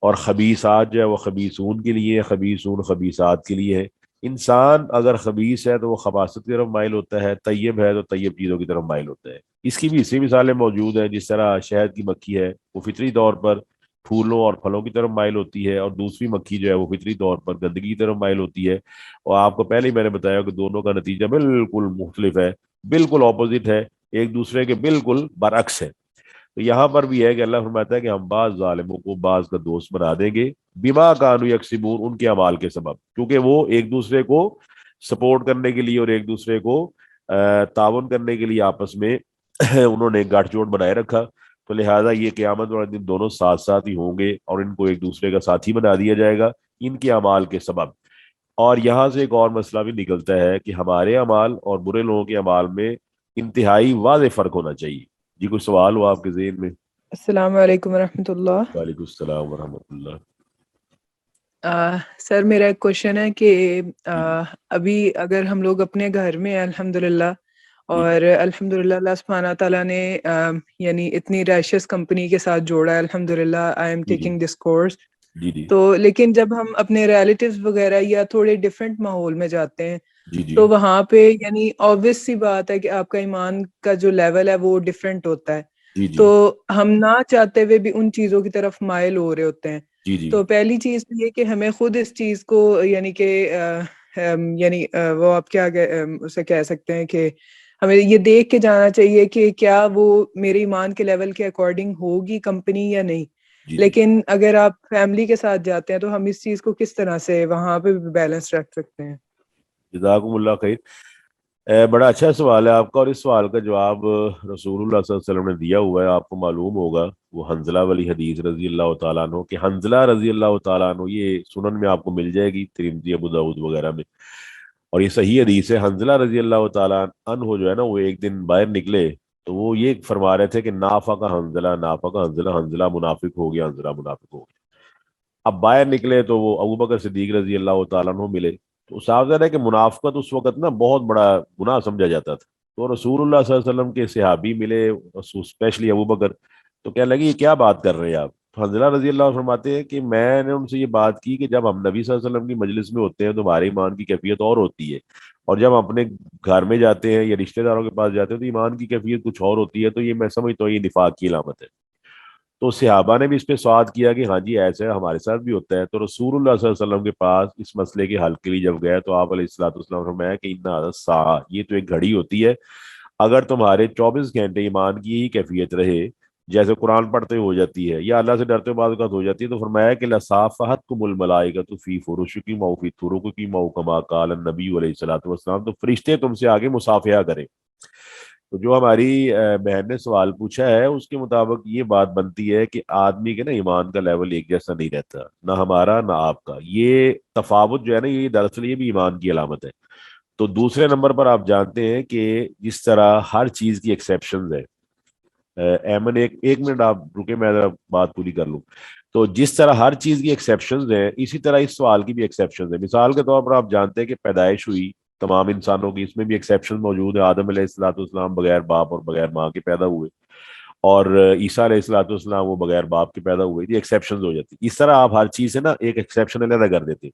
اور خبیثات جو ہے وہ خبیثون کے لیے، خبیثون خبیثات کے لیے ہے۔ انسان اگر خبیث ہے تو وہ خباثت کی طرف مائل ہوتا ہے، طیب ہے تو طیب چیزوں کی طرف مائل ہوتا ہے۔ اس کی بھی اسی مثالیں موجود ہیں، جس طرح شہد کی مکھی ہے وہ فطری طور پر پھولوں اور پھلوں کی طرف مائل ہوتی ہے، اور دوسری مکھی جو ہے وہ فطری طور پر گندگی کی طرف مائل ہوتی ہے، اور آپ کو پہلے ہی میں نے بتایا کہ دونوں کا نتیجہ بالکل مختلف ہے، بالکل اپوزٹ ہے، ایک دوسرے کے بالکل برعکس ہے۔ تو یہاں پر بھی ہے کہ اللہ فرماتا ہے کہ ہم بعض ظالموں کو بعض کا دوست بنا دیں گے، بما کانوا یکسبون، ان کے اعمال کے سبب، کیونکہ وہ ایک دوسرے کو سپورٹ کرنے کے لیے اور ایک دوسرے کو تعاون کرنے کے لیے آپس میں انہوں نے گاٹھ جوڑ بنائے رکھا، تو لہٰذا یہ قیامت والے دن دونوں ساتھ ساتھ ہی ہوں گے اور ان کو ایک دوسرے کا ساتھی بنا دیا جائے گا ان کے اعمال کے سبب۔ اور یہاں سے ایک اور مسئلہ بھی نکلتا ہے کہ ہمارے اعمال اور برے لوگوں کے اعمال میں انتہائی واضح فرق ہونا چاہیے۔ جی کوئی سوال ہو آپ کے ذہن میں؟ السلام علیکم ورحمۃ اللہ۔ وعلیکم السلام ورحمۃ اللہ۔ سر میرا ایک کوشچن ہے کہ جی ابھی اگر ہم لوگ اپنے گھر میں الحمد للہ، جی اور الحمد للہ اللہ سبحانہ تعالیٰ نے یعنی اتنی ریشیس کمپنی کے ساتھ جوڑا ہے، الحمد للہ آئی ایم جی جی ٹیکنگ دس کورس۔ جی جی تو لیکن جب ہم اپنے ریلیٹیوز وغیرہ یا تھوڑے ڈفرینٹ ماحول میں جاتے ہیں جی جی تو وہاں پہ یعنی obvious سی بات ہے کہ آپ کا ایمان کا جو لیول ہے وہ ڈفرینٹ ہوتا ہے، جی تو جی ہم نہ چاہتے ہوئے بھی ان چیزوں کی طرف مائل ہو رہے ہوتے ہیں۔ جی جی تو پہلی چیز تو یہ کہ ہمیں خود اس چیز کو یعنی کہ یعنی وہ آپ کیا اسے کہہ سکتے ہیں کہ ہمیں یہ دیکھ کے جانا چاہیے کہ کیا وہ میرے ایمان کے لیول کے اکارڈنگ ہوگی کمپنی یا نہیں۔ جی جی لیکن اگر آپ فیملی کے ساتھ جاتے ہیں تو ہم اس چیز کو کس طرح سے وہاں پہ بیلنس رکھ سکتے ہیں؟ جزاکم اللہ خیر۔ بڑا اچھا سوال ہے آپ کا، اور اس سوال کا جواب رسول اللہ صلی اللہ علیہ وسلم نے دیا ہوا ہے، آپ کو معلوم ہوگا وہ حنزلہ والی حدیث رضی اللہ تعالیٰ عنہ، کہ حنزلہ رضی اللہ تعالیٰ عنہ، یہ سنن میں آپ کو مل جائے گی، ترمذی ابو داؤد وغیرہ میں، اور یہ صحیح حدیث ہے۔ حنزلہ رضی اللہ تعالیٰ عنہ جو ہے نا، وہ ایک دن باہر نکلے تو وہ یہ فرما رہے تھے کہ نافق حنزلہ، نافق حنزلہ، حنزلہ منافق ہو گیا، حنزلہ منافق ہو گیا۔ اب باہر نکلے تو وہ ابو بکر صدیق رضی اللہ تعالیٰ عنہ ملے، تو صاحب ظاہر ہے کہ منافقت اس وقت نا بہت بڑا گناہ سمجھا جاتا تھا۔ تو رسول اللہ صلی اللہ علیہ وسلم کے صحابی ملے، اسپیشلی ابو بکر، تو کہنے لگے یہ کیا بات کر رہے ہیں آپ؟ تو حنزلہ رضی اللہ عنہ فرماتے ہیں کہ میں نے ان سے یہ بات کی کہ جب ہم نبی صلی اللہ علیہ وسلم کی مجلس میں ہوتے ہیں تو ہمارے ایمان کی کیفیت اور ہوتی ہے، اور جب ہم اپنے گھر میں جاتے ہیں یا رشتہ داروں کے پاس جاتے ہیں تو ایمان کی کیفیت کچھ اور ہوتی ہے، تو یہ میں سمجھتا ہوں یہ نفاق کی علامت ہے۔ تو صحابہ نے بھی اس پہ سوال کیا کہ ہاں جی ایسا ہمارے ساتھ بھی ہوتا ہے۔ تو رسول اللہ صلی اللہ علیہ وسلم کے پاس اس مسئلے کے حل کے لیے جب گیا تو آپ علیہ الصلوۃ والسلام نے فرمایا کہ ان الساعۃ، یہ تو ایک گھڑی ہوتی ہے، اگر تمہارے 24 گھنٹے ایمان کی یہی کیفیت رہے، جیسے قرآن پڑھتے ہو جاتی ہے یا اللہ سے ڈرتے بعض اوقات ہو جاتی ہے، تو فرمایا کہ لصافحتکم الملائکۃ فی فرشکم او فی طرقکم او کما قال النبی علیہ الصلوۃ والسلام، تو فرشتے تم سے آگے مصافحہ کریں۔ تو جو ہماری بہن نے سوال پوچھا ہے اس کے مطابق یہ بات بنتی ہے کہ آدمی کے نا ایمان کا لیول ایک جیسا نہیں رہتا، نہ ہمارا نہ آپ کا، یہ تفاوت جو ہے نا یہ دراصل یہ بھی ایمان کی علامت ہے۔ تو دوسرے نمبر پر آپ جانتے ہیں کہ جس طرح ہر چیز کی ایکسیپشنز ہے، ایمن ایک منٹ آپ رکے، میں ذرا بات پوری کر لوں۔ تو جس طرح ہر چیز کی ایکسیپشنز ہیں اسی طرح اس سوال کی بھی ایکسیپشنز ہیں۔ مثال کے طور پر آپ جانتے ہیں کہ پیدائش ہوئی تمام انسانوں کی، اس میں بھی ایکسیپشن موجود ہے، آدم علیہ الصلوۃ والسلام بغیر باپ اور بغیر ماں کے پیدا ہوئے، اور عیسیٰ علیہ الصلوۃ والسلام وہ بغیر باپ کے پیدا ہوئے، یہ ایکسیپشنز ہو جاتی۔ اس طرح آپ ہر چیز سے نا ایک ایکسیپشن علیحدہ کر دیتے۔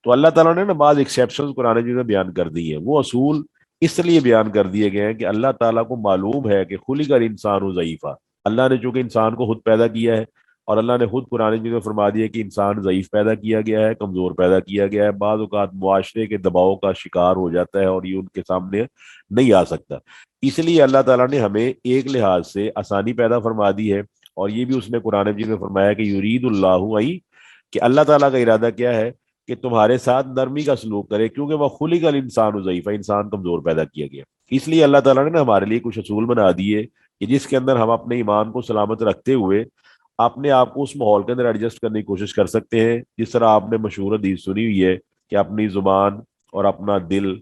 تو اللہ تعالیٰ نے نا بعض ایکسیپشنز قرآن مجید میں بیان کر دی ہیں، وہ اصول اس لیے بیان کر دیے گئے ہیں کہ اللہ تعالیٰ کو معلوم ہے کہ خلق الانسان ضعیفا، اللہ نے چونکہ انسان کو خود پیدا کیا ہے، اور اللہ نے خود قرآن مجید میں فرما دیا کہ انسان ضعیف پیدا کیا گیا ہے، کمزور پیدا کیا گیا ہے، بعض اوقات معاشرے کے دباؤ کا شکار ہو جاتا ہے اور یہ ان کے سامنے نہیں آ سکتا۔ اس لیے اللہ تعالیٰ نے ہمیں ایک لحاظ سے آسانی پیدا فرما دی ہے، اور یہ بھی اس نے قرآن مجید میں فرمایا کہ یرید اللہ کہ اللہ تعالیٰ کا ارادہ کیا ہے کہ تمہارے ساتھ نرمی کا سلوک کرے، کیونکہ وہ خلق الانسان ضعیفا، انسان کمزور پیدا کیا گیا۔ اس لیے اللہ تعالیٰ نے نا ہمارے لیے کچھ اصول بنا دیے کہ جس کے اندر ہم اپنے ایمان کو سلامت رکھتے ہوئے اپنے آپ کو اس ماحول کے اندر ایڈجسٹ کرنے کی کوشش کر سکتے ہیں. جس طرح آپ نے مشہور حدیث سنی ہوئی ہے کہ اپنی زبان اور اپنا دل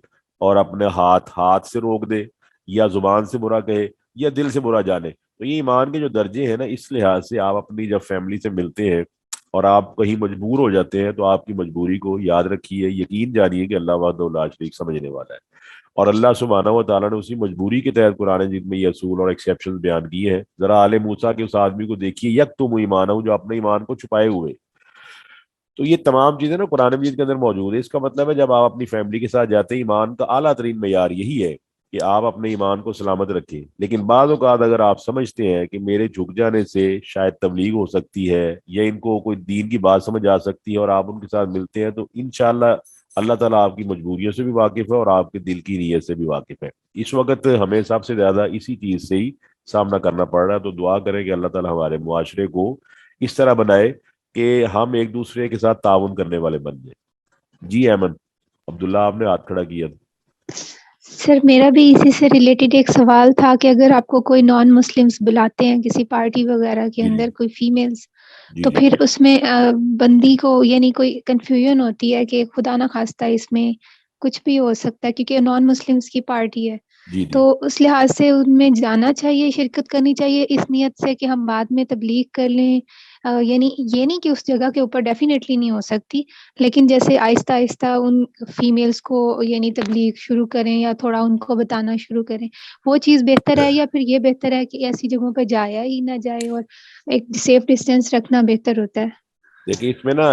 اور اپنے ہاتھ سے روک دے, یا زبان سے برا کہے, یا دل سے برا جانے. تو یہ ایمان کے جو درجے ہیں نا, اس لحاظ سے آپ اپنی جب فیملی سے ملتے ہیں اور آپ کہیں مجبور ہو جاتے ہیں, تو آپ کی مجبوری کو یاد رکھیے, یقین جانیے کہ اللہ وحدہ لا شریک سمجھنے والا ہے. اور اللہ سبحانہ و تعالیٰ نے اسی مجبوری کے تحت قرآن مجید میں یہ اصول اور ایکسیپشن بیان کیے ہیں. ذرا آل موسیٰ کے اس آدمی کو دیکھیے, یک تم ایمان ہو, جو اپنے ایمان کو چھپائے ہوئے. تو یہ تمام چیزیں نا قرآن مجید کے اندر موجود ہے. اس کا مطلب ہے جب آپ اپنی فیملی کے ساتھ جاتے ہیں, ایمان کا اعلیٰ ترین معیار یہی ہے کہ آپ اپنے ایمان کو سلامت رکھیں. لیکن بعض اوقات اگر آپ سمجھتے ہیں کہ میرے جھک جانے سے شاید تبلیغ ہو سکتی ہے, یا ان کو کوئی دین کی بات سمجھ آ سکتی ہے, اور آپ ان کے ساتھ ملتے ہیں, تو انشاءاللہ اللہ تعالیٰ آپ کی مجبوریوں سے بھی واقف ہے اور آپ کے دل کی نیت سے بھی واقف ہے. اس وقت ہمیں سب سے زیادہ اسی چیز سے ہی سامنا کرنا پڑ رہا ہے. تو دعا کریں کہ اللہ تعالیٰ ہمارے معاشرے کو اس طرح بنائے کہ ہم ایک دوسرے کے ساتھ تعاون کرنے والے بن جائیں. جی احمد عبداللہ, آپ نے ہاتھ کھڑا کیا تھا. سر میرا بھی اسی سے ریلیٹڈ ایک سوال تھا کہ اگر آپ کو کوئی نان مسلمس بلاتے ہیں کسی پارٹی وغیرہ کے جی اندر, کوئی فیمیلز, جی تو جی پھر اس میں بندی کو یعنی کوئی کنفیوژن ہوتی ہے کہ خدا نہ خواستہ اس میں کچھ بھی ہو سکتا ہے کیونکہ نان مسلمس کی پارٹی ہے, جی جی تو اس لحاظ سے ان میں جانا چاہیے, شرکت کرنی چاہیے اس نیت سے کہ ہم بعد میں تبلیغ کر لیں. یعنی یہ نہیں کہ اس جگہ کے اوپر ڈیفینیٹلی نہیں ہو سکتی, لیکن جیسے آہستہ آہستہ ان فیمیلز کو یعنی تبلیغ شروع کریں یا تھوڑا ان کو بتانا شروع کریں, وہ چیز بہتر ہے, یا پھر یہ بہتر ہے کہ ایسی جگہوں پہ جایا ہی نہ جائے اور ایک سیف ڈسٹینس رکھنا بہتر ہوتا ہے؟ دیکھیے اس میں نا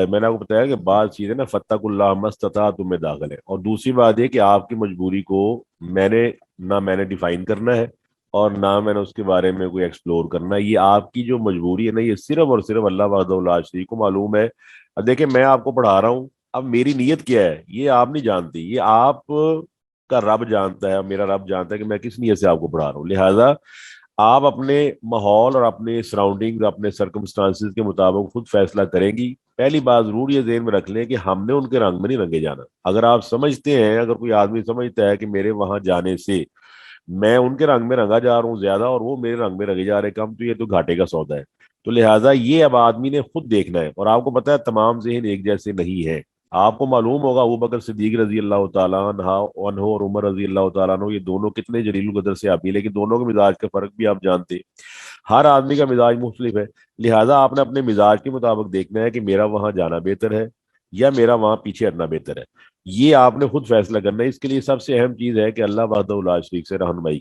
میں نے آپ کو بتایا کہ بعض چیزیں نا فتق اللہ مستطاعتم میں داخل ہے. اور دوسری بات یہ کہ آپ کی مجبوری کو میں نے ڈیفائن کرنا ہے, اور نہ میں نے اس کے بارے میں کوئی ایکسپلور کرنا ہے. یہ آپ کی جو مجبوری ہے نا, یہ صرف اور صرف اللہ وحدہ لا شریک کو معلوم ہے. اب دیکھیں میں آپ کو پڑھا رہا ہوں, اب میری نیت کیا ہے یہ آپ نہیں جانتی, یہ آپ کا رب جانتا ہے, میرا رب جانتا ہے کہ میں کس نیت سے آپ کو پڑھا رہا ہوں. لہٰذا آپ اپنے ماحول اور اپنے سراؤنڈنگ, اپنے سرکمسٹانسز کے مطابق خود فیصلہ کریں گی. پہلی بات ضرور یہ ذہن میں رکھ لیں کہ ہم نے ان کے رنگ میں نہیں رنگے جانا. اگر آپ سمجھتے ہیں, اگر کوئی آدمی سمجھتا ہے کہ میرے وہاں جانے سے میں ان کے رنگ میں رنگا جا رہا ہوں زیادہ اور وہ میرے رنگ میں رنگے جا رہے کم, تو یہ تو گھاٹے کا سودا ہے. تو لہٰذا یہ اب آدمی نے خود دیکھنا ہے. اور آپ کو پتا ہے تمام ذہن ایک جیسے نہیں ہے. آپ کو معلوم ہوگا ابو بکر صدیق رضی اللہ تعالیٰ عنہ اور عمر رضی اللہ تعالیٰ عنہ, یہ دونوں کتنے جلیل القدر سے آبی, لیکن دونوں کے مزاج کا فرق بھی آپ جانتے. ہر آدمی کا مزاج مختلف ہے. لہٰذا آپ نے اپنے مزاج کے مطابق دیکھنا ہے کہ میرا وہاں جانا بہتر ہے یا میرا وہاں پیچھے ہٹنا بہتر ہے. یہ آپ نے خود فیصلہ کرنا ہے. اس کے لیے سب سے اہم چیز ہے کہ اللہ وحدہ لا شریک سے رہنمائی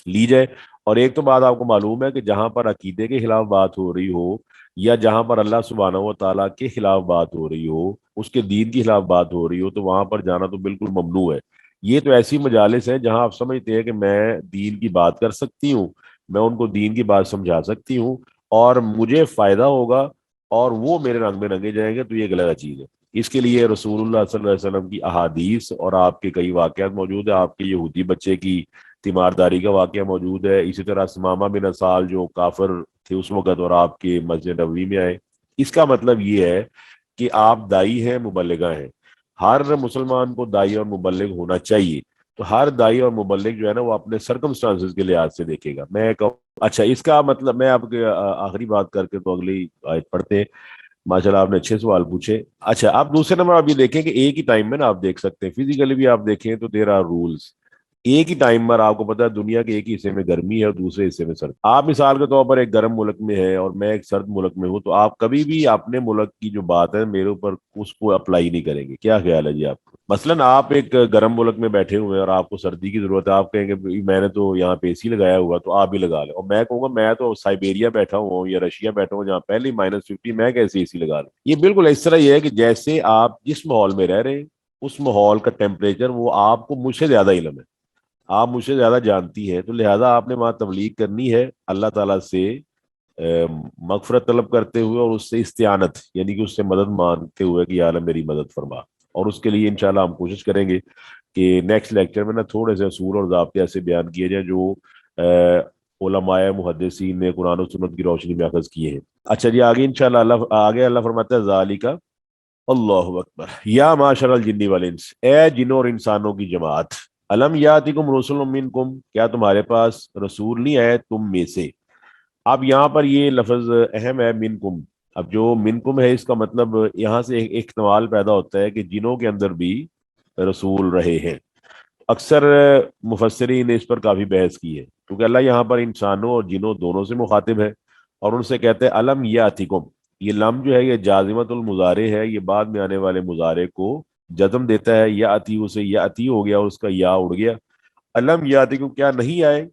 لی جائے. اور ایک تو بات آپ کو معلوم ہے کہ جہاں پر عقیدے کے خلاف بات ہو رہی ہو, یا جہاں پر اللہ سبحانہ و تعالیٰ کے خلاف بات ہو رہی ہو, اس کے دین کے خلاف بات ہو رہی ہو, تو وہاں پر جانا تو بالکل ممنوع ہے. یہ تو ایسی مجالس ہیں جہاں آپ سمجھتے ہیں کہ میں دین کی بات کر سکتی ہوں, میں ان کو دین کی بات سمجھا سکتی ہوں, اور مجھے فائدہ ہوگا, اور وہ میرے رنگ میں رنگے جائیں گے, تو یہ غلط چیز ہے. اس کے لیے رسول اللہ صلی اللہ علیہ وسلم کی احادیث اور آپ کے کئی واقعات موجود ہیں. آپ کے یہودی بچے کی تیمارداری کا واقعہ موجود ہے. اسی طرح سمامہ بن اسال جو کافر تھے اس وقت اور آپ کے مسجد نبوی میں آئے. اس کا مطلب یہ ہے کہ آپ دائی ہیں, مبلغہ ہیں. ہر مسلمان کو دائی اور مبلغ ہونا چاہیے. تو ہر دائی اور مبلغ جو ہے نا وہ اپنے سرکمسٹانسز کے لحاظ سے دیکھے گا. اچھا, اس کا مطلب میں آپ کے آخری بات کر کے تو اگلی آیت پڑھتے ہیں. ماشاءاللہ آپ نے اچھے سوال پوچھے. اچھا, آپ دوسرے نمبر آپ یہ دیکھیں کہ ایک ہی ٹائم میں نا آپ دیکھ سکتے ہیں, فزیکلی بھی آپ دیکھیں تو دیر آر رولز. ایک ہی ٹائم پر آپ کو پتا ہے دنیا کے ایک ہی حصے میں گرمی ہے اور دوسرے حصے میں سرد. آپ مثال کے طور پر ایک گرم ملک میں ہے اور میں ایک سرد ملک میں ہوں, تو آپ کبھی بھی اپنے ملک کی جو بات ہے میرے اوپر اس کو اپلائی نہیں کریں گے. کیا خیال ہے جی آپ کو؟ مثلاً آپ ایک گرم ملک میں بیٹھے ہوئے ہیں اور آپ کو سردی کی ضرورت ہے, آپ کہیں گے میں نے تو یہاں پہ اے سی لگایا ہوا, تو آپ بھی لگا لیں. اور میں کہوں گا میں تو سائبیریا بیٹھا ہوں یا رشیا بیٹھا ہوں جہاں پہلے -50, میں کیسے اے سی لگا لوں. یہ بالکل اس طرح یہ ہے کہ جیسے آپ جس ماحول میں رہ رہے ہیں اس ماحول کا ٹیمپریچر وہ آپ کو مجھ سے زیادہ علم ہے, آپ مجھ سے زیادہ جانتی ہیں. تو لہٰذا آپ نے وہاں تبلیغ کرنی ہے اللہ تعالیٰ سے مغفرت طلب کرتے ہوئے, اور اس سے استعانت یعنی کہ اس سے مدد مانگتے ہوئے کہ یا اللہ میری مدد فرما. اور اس کے لیے انشاءاللہ ہم کوشش کریں گے کہ نیکسٹ لیکچر میں نا تھوڑے سے اصول اور ضابطے ایسے بیان کیے جائیں جو علماء محدثین نے قرآن و سنت کی روشنی میں اخذ کیے ہیں. اچھا جی, آگے انشاءاللہ اللہ فرماتا ہے ذالک اللہ اکبر یا معاشر الجن والانس, اے جنوں اور انسانوں کی جماعت, الم یاتکم رسل منکم, کیا تمہارے پاس رسول نہیں آئے تم میں سے, اب یہاں پر یہ لفظ اہم ہے منکم. اب جو منکم ہے اس کا مطلب یہاں سے ایک احتمال پیدا ہوتا ہے کہ جنوں کے اندر بھی رسول رہے ہیں. اکثر مفسرین نے اس پر کافی بحث کی ہے کیونکہ اللہ یہاں پر انسانوں اور جنوں دونوں سے مخاطب ہے اور ان سے کہتے ہیں الم یاتکم. یہ لم جو ہے یہ جازمت المضارع ہے, یہ بعد میں آنے والے مضارع کو جزم دیتا ہے. یاتی اسے یاتی ہو گیا اور اس کا یا اڑ گیا. الم یاتکم کیا نہیں آئے.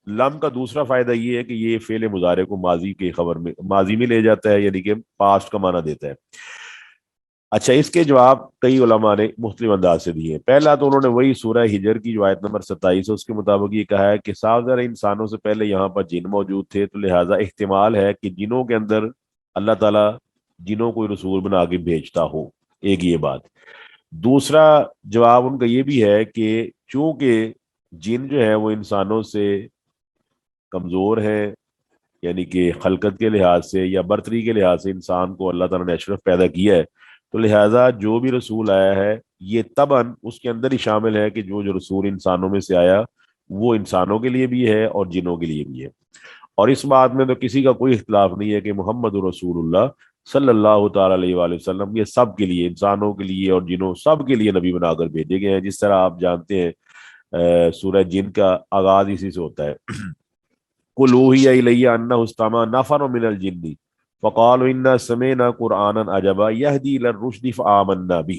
لم کا دوسرا فائدہ یہ ہے کہ یہ فعل مضارع کو ماضی کے خبر میں ماضی میں لے جاتا ہے, یعنی کہ پاسٹ کا معنی دیتا ہے. اچھا, اس کے جواب کئی علماء نے مختلف انداز سے دیے ہیں. پہلا تو انہوں نے وہی سورہ ہجر کی جو آیت نمبر 27 ہے اس کے مطابق یہ کہا ہے کہ صاف ظاہر انسانوں سے پہلے یہاں پر جن موجود تھے, تو لہٰذا احتمال ہے کہ جنوں کے اندر اللہ تعالیٰ جنوں کو رسول بنا کے بھیجتا ہو. ایک یہ بات. دوسرا جواب ان کا یہ بھی ہے کہ چونکہ جن جو ہے وہ انسانوں سے کمزور ہیں, یعنی کہ خلقت کے لحاظ سے یا برتری کے لحاظ سے انسان کو اللہ تعالیٰ نے اشرف پیدا کیا ہے, تو لہٰذا جو بھی رسول آیا ہے یہ طبعاً اس کے اندر ہی شامل ہے کہ جو رسول انسانوں میں سے آیا وہ انسانوں کے لیے بھی ہے اور جنوں کے لیے بھی ہے. اور اس بات میں تو کسی کا کوئی اختلاف نہیں ہے کہ محمد رسول اللہ صلی اللہ تعالیٰ علیہ وآلہ وسلم یہ سب کے لیے, انسانوں کے لیے اور جنوں سب کے لیے نبی بنا کر بھیجے گئے ہیں. جس طرح آپ جانتے ہیں سورہ جن کا آغاز اسی سے ہوتا ہے. قل اوحی الی انہ استمع نفر من الجن فقالوا انا سمعنا قرآنا عجبا یہدی الی الرشد فآمنا بہ.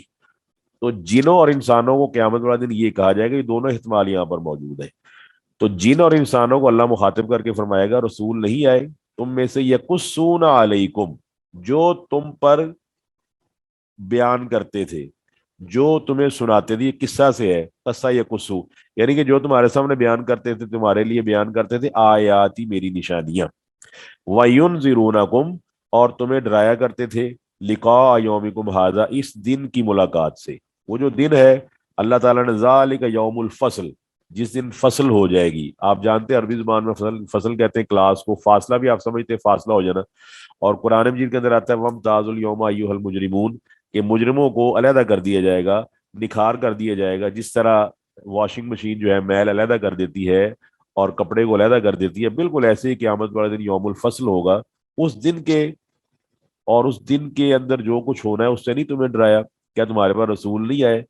تو جنوں اور انسانوں کو قیامت والے دن یہ کہا جائے گا, یہ دونوں احتمال یہاں پر موجود ہیں. تو جن اور انسانوں کو اللہ مخاطب کر کے فرمائے گا رسول نہیں آئے تم میں سے یقصون علیکم, جو تم پر بیان کرتے تھے, جو تمہیں سناتے تھے. یہ قصہ سے ہے, قصہ یقصو یعنی کہ جو تمہارے سامنے بیان کرتے تھے, تمہارے لیے بیان کرتے تھے آیاتی میری نشانیاں. وَيُنذِرُونَكُمْ اور تمہیں ڈرایا کرتے تھے لقاء یومکم ھذا اس دن کی ملاقات سے. وہ جو دن ہے اللہ تعالیٰ نے ذالک یوم الفصل, جس دن فصل ہو جائے گی. آپ جانتے ہیں عربی زبان میں فصل کہتے ہیں کلاس کو, فاصلہ بھی آپ سمجھتے ہیں فاصلہ ہو جانا. اور قرآن مجید کے اندر آتا ہے وَامْتَازُوا الْيَوْمَ أَيُّهَا الْمُجْرِمُونَ کہ مجرموں کو علیحدہ کر دیا جائے گا, نکھار کر دیا جائے گا. جس طرح واشنگ مشین جو ہے میل علیحدہ کر دیتی ہے اور کپڑے کو علیحدہ کر دیتی ہے, بالکل ایسے ہی قیامت والے دن یوم الفصل ہوگا. اس دن کے اور اس دن کے اندر جو کچھ ہونا ہے اس سے نہیں تمہیں ڈرایا, کیا تمہارے پاس رسول نہیں آئے.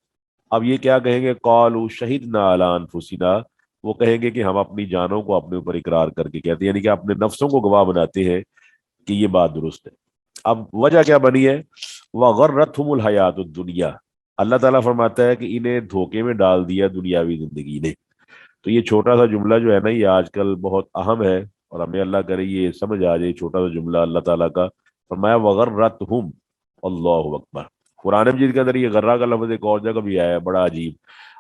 اب یہ کیا کہیں گے قالوا شہدنا علی انفسنا, وہ کہیں گے کہ ہم اپنی جانوں کو اپنے اوپر اقرار کر کے کہتے ہیں, یعنی کہ اپنے نفسوں کو گواہ بناتے ہیں کہ یہ بات درست ہے. اب وجہ کیا بنی ہے وغرتہم الحیات الدنیا, اللہ تعالیٰ فرماتا ہے کہ انہیں دھوکے میں ڈال دیا دنیاوی زندگی نے. تو یہ چھوٹا سا جملہ جو ہے نا یہ آج کل بہت اہم ہے اور ہمیں اللہ کرے یہ سمجھ آ جائے چھوٹا سا جملہ اللہ تعالیٰ کا. فرمایا وغرتہم, اللہ اکبر. قرآن مجید کے اندر یہ غرہ کا لفظ ایک اور جگہ بھی آیا ہے بڑا عجیب.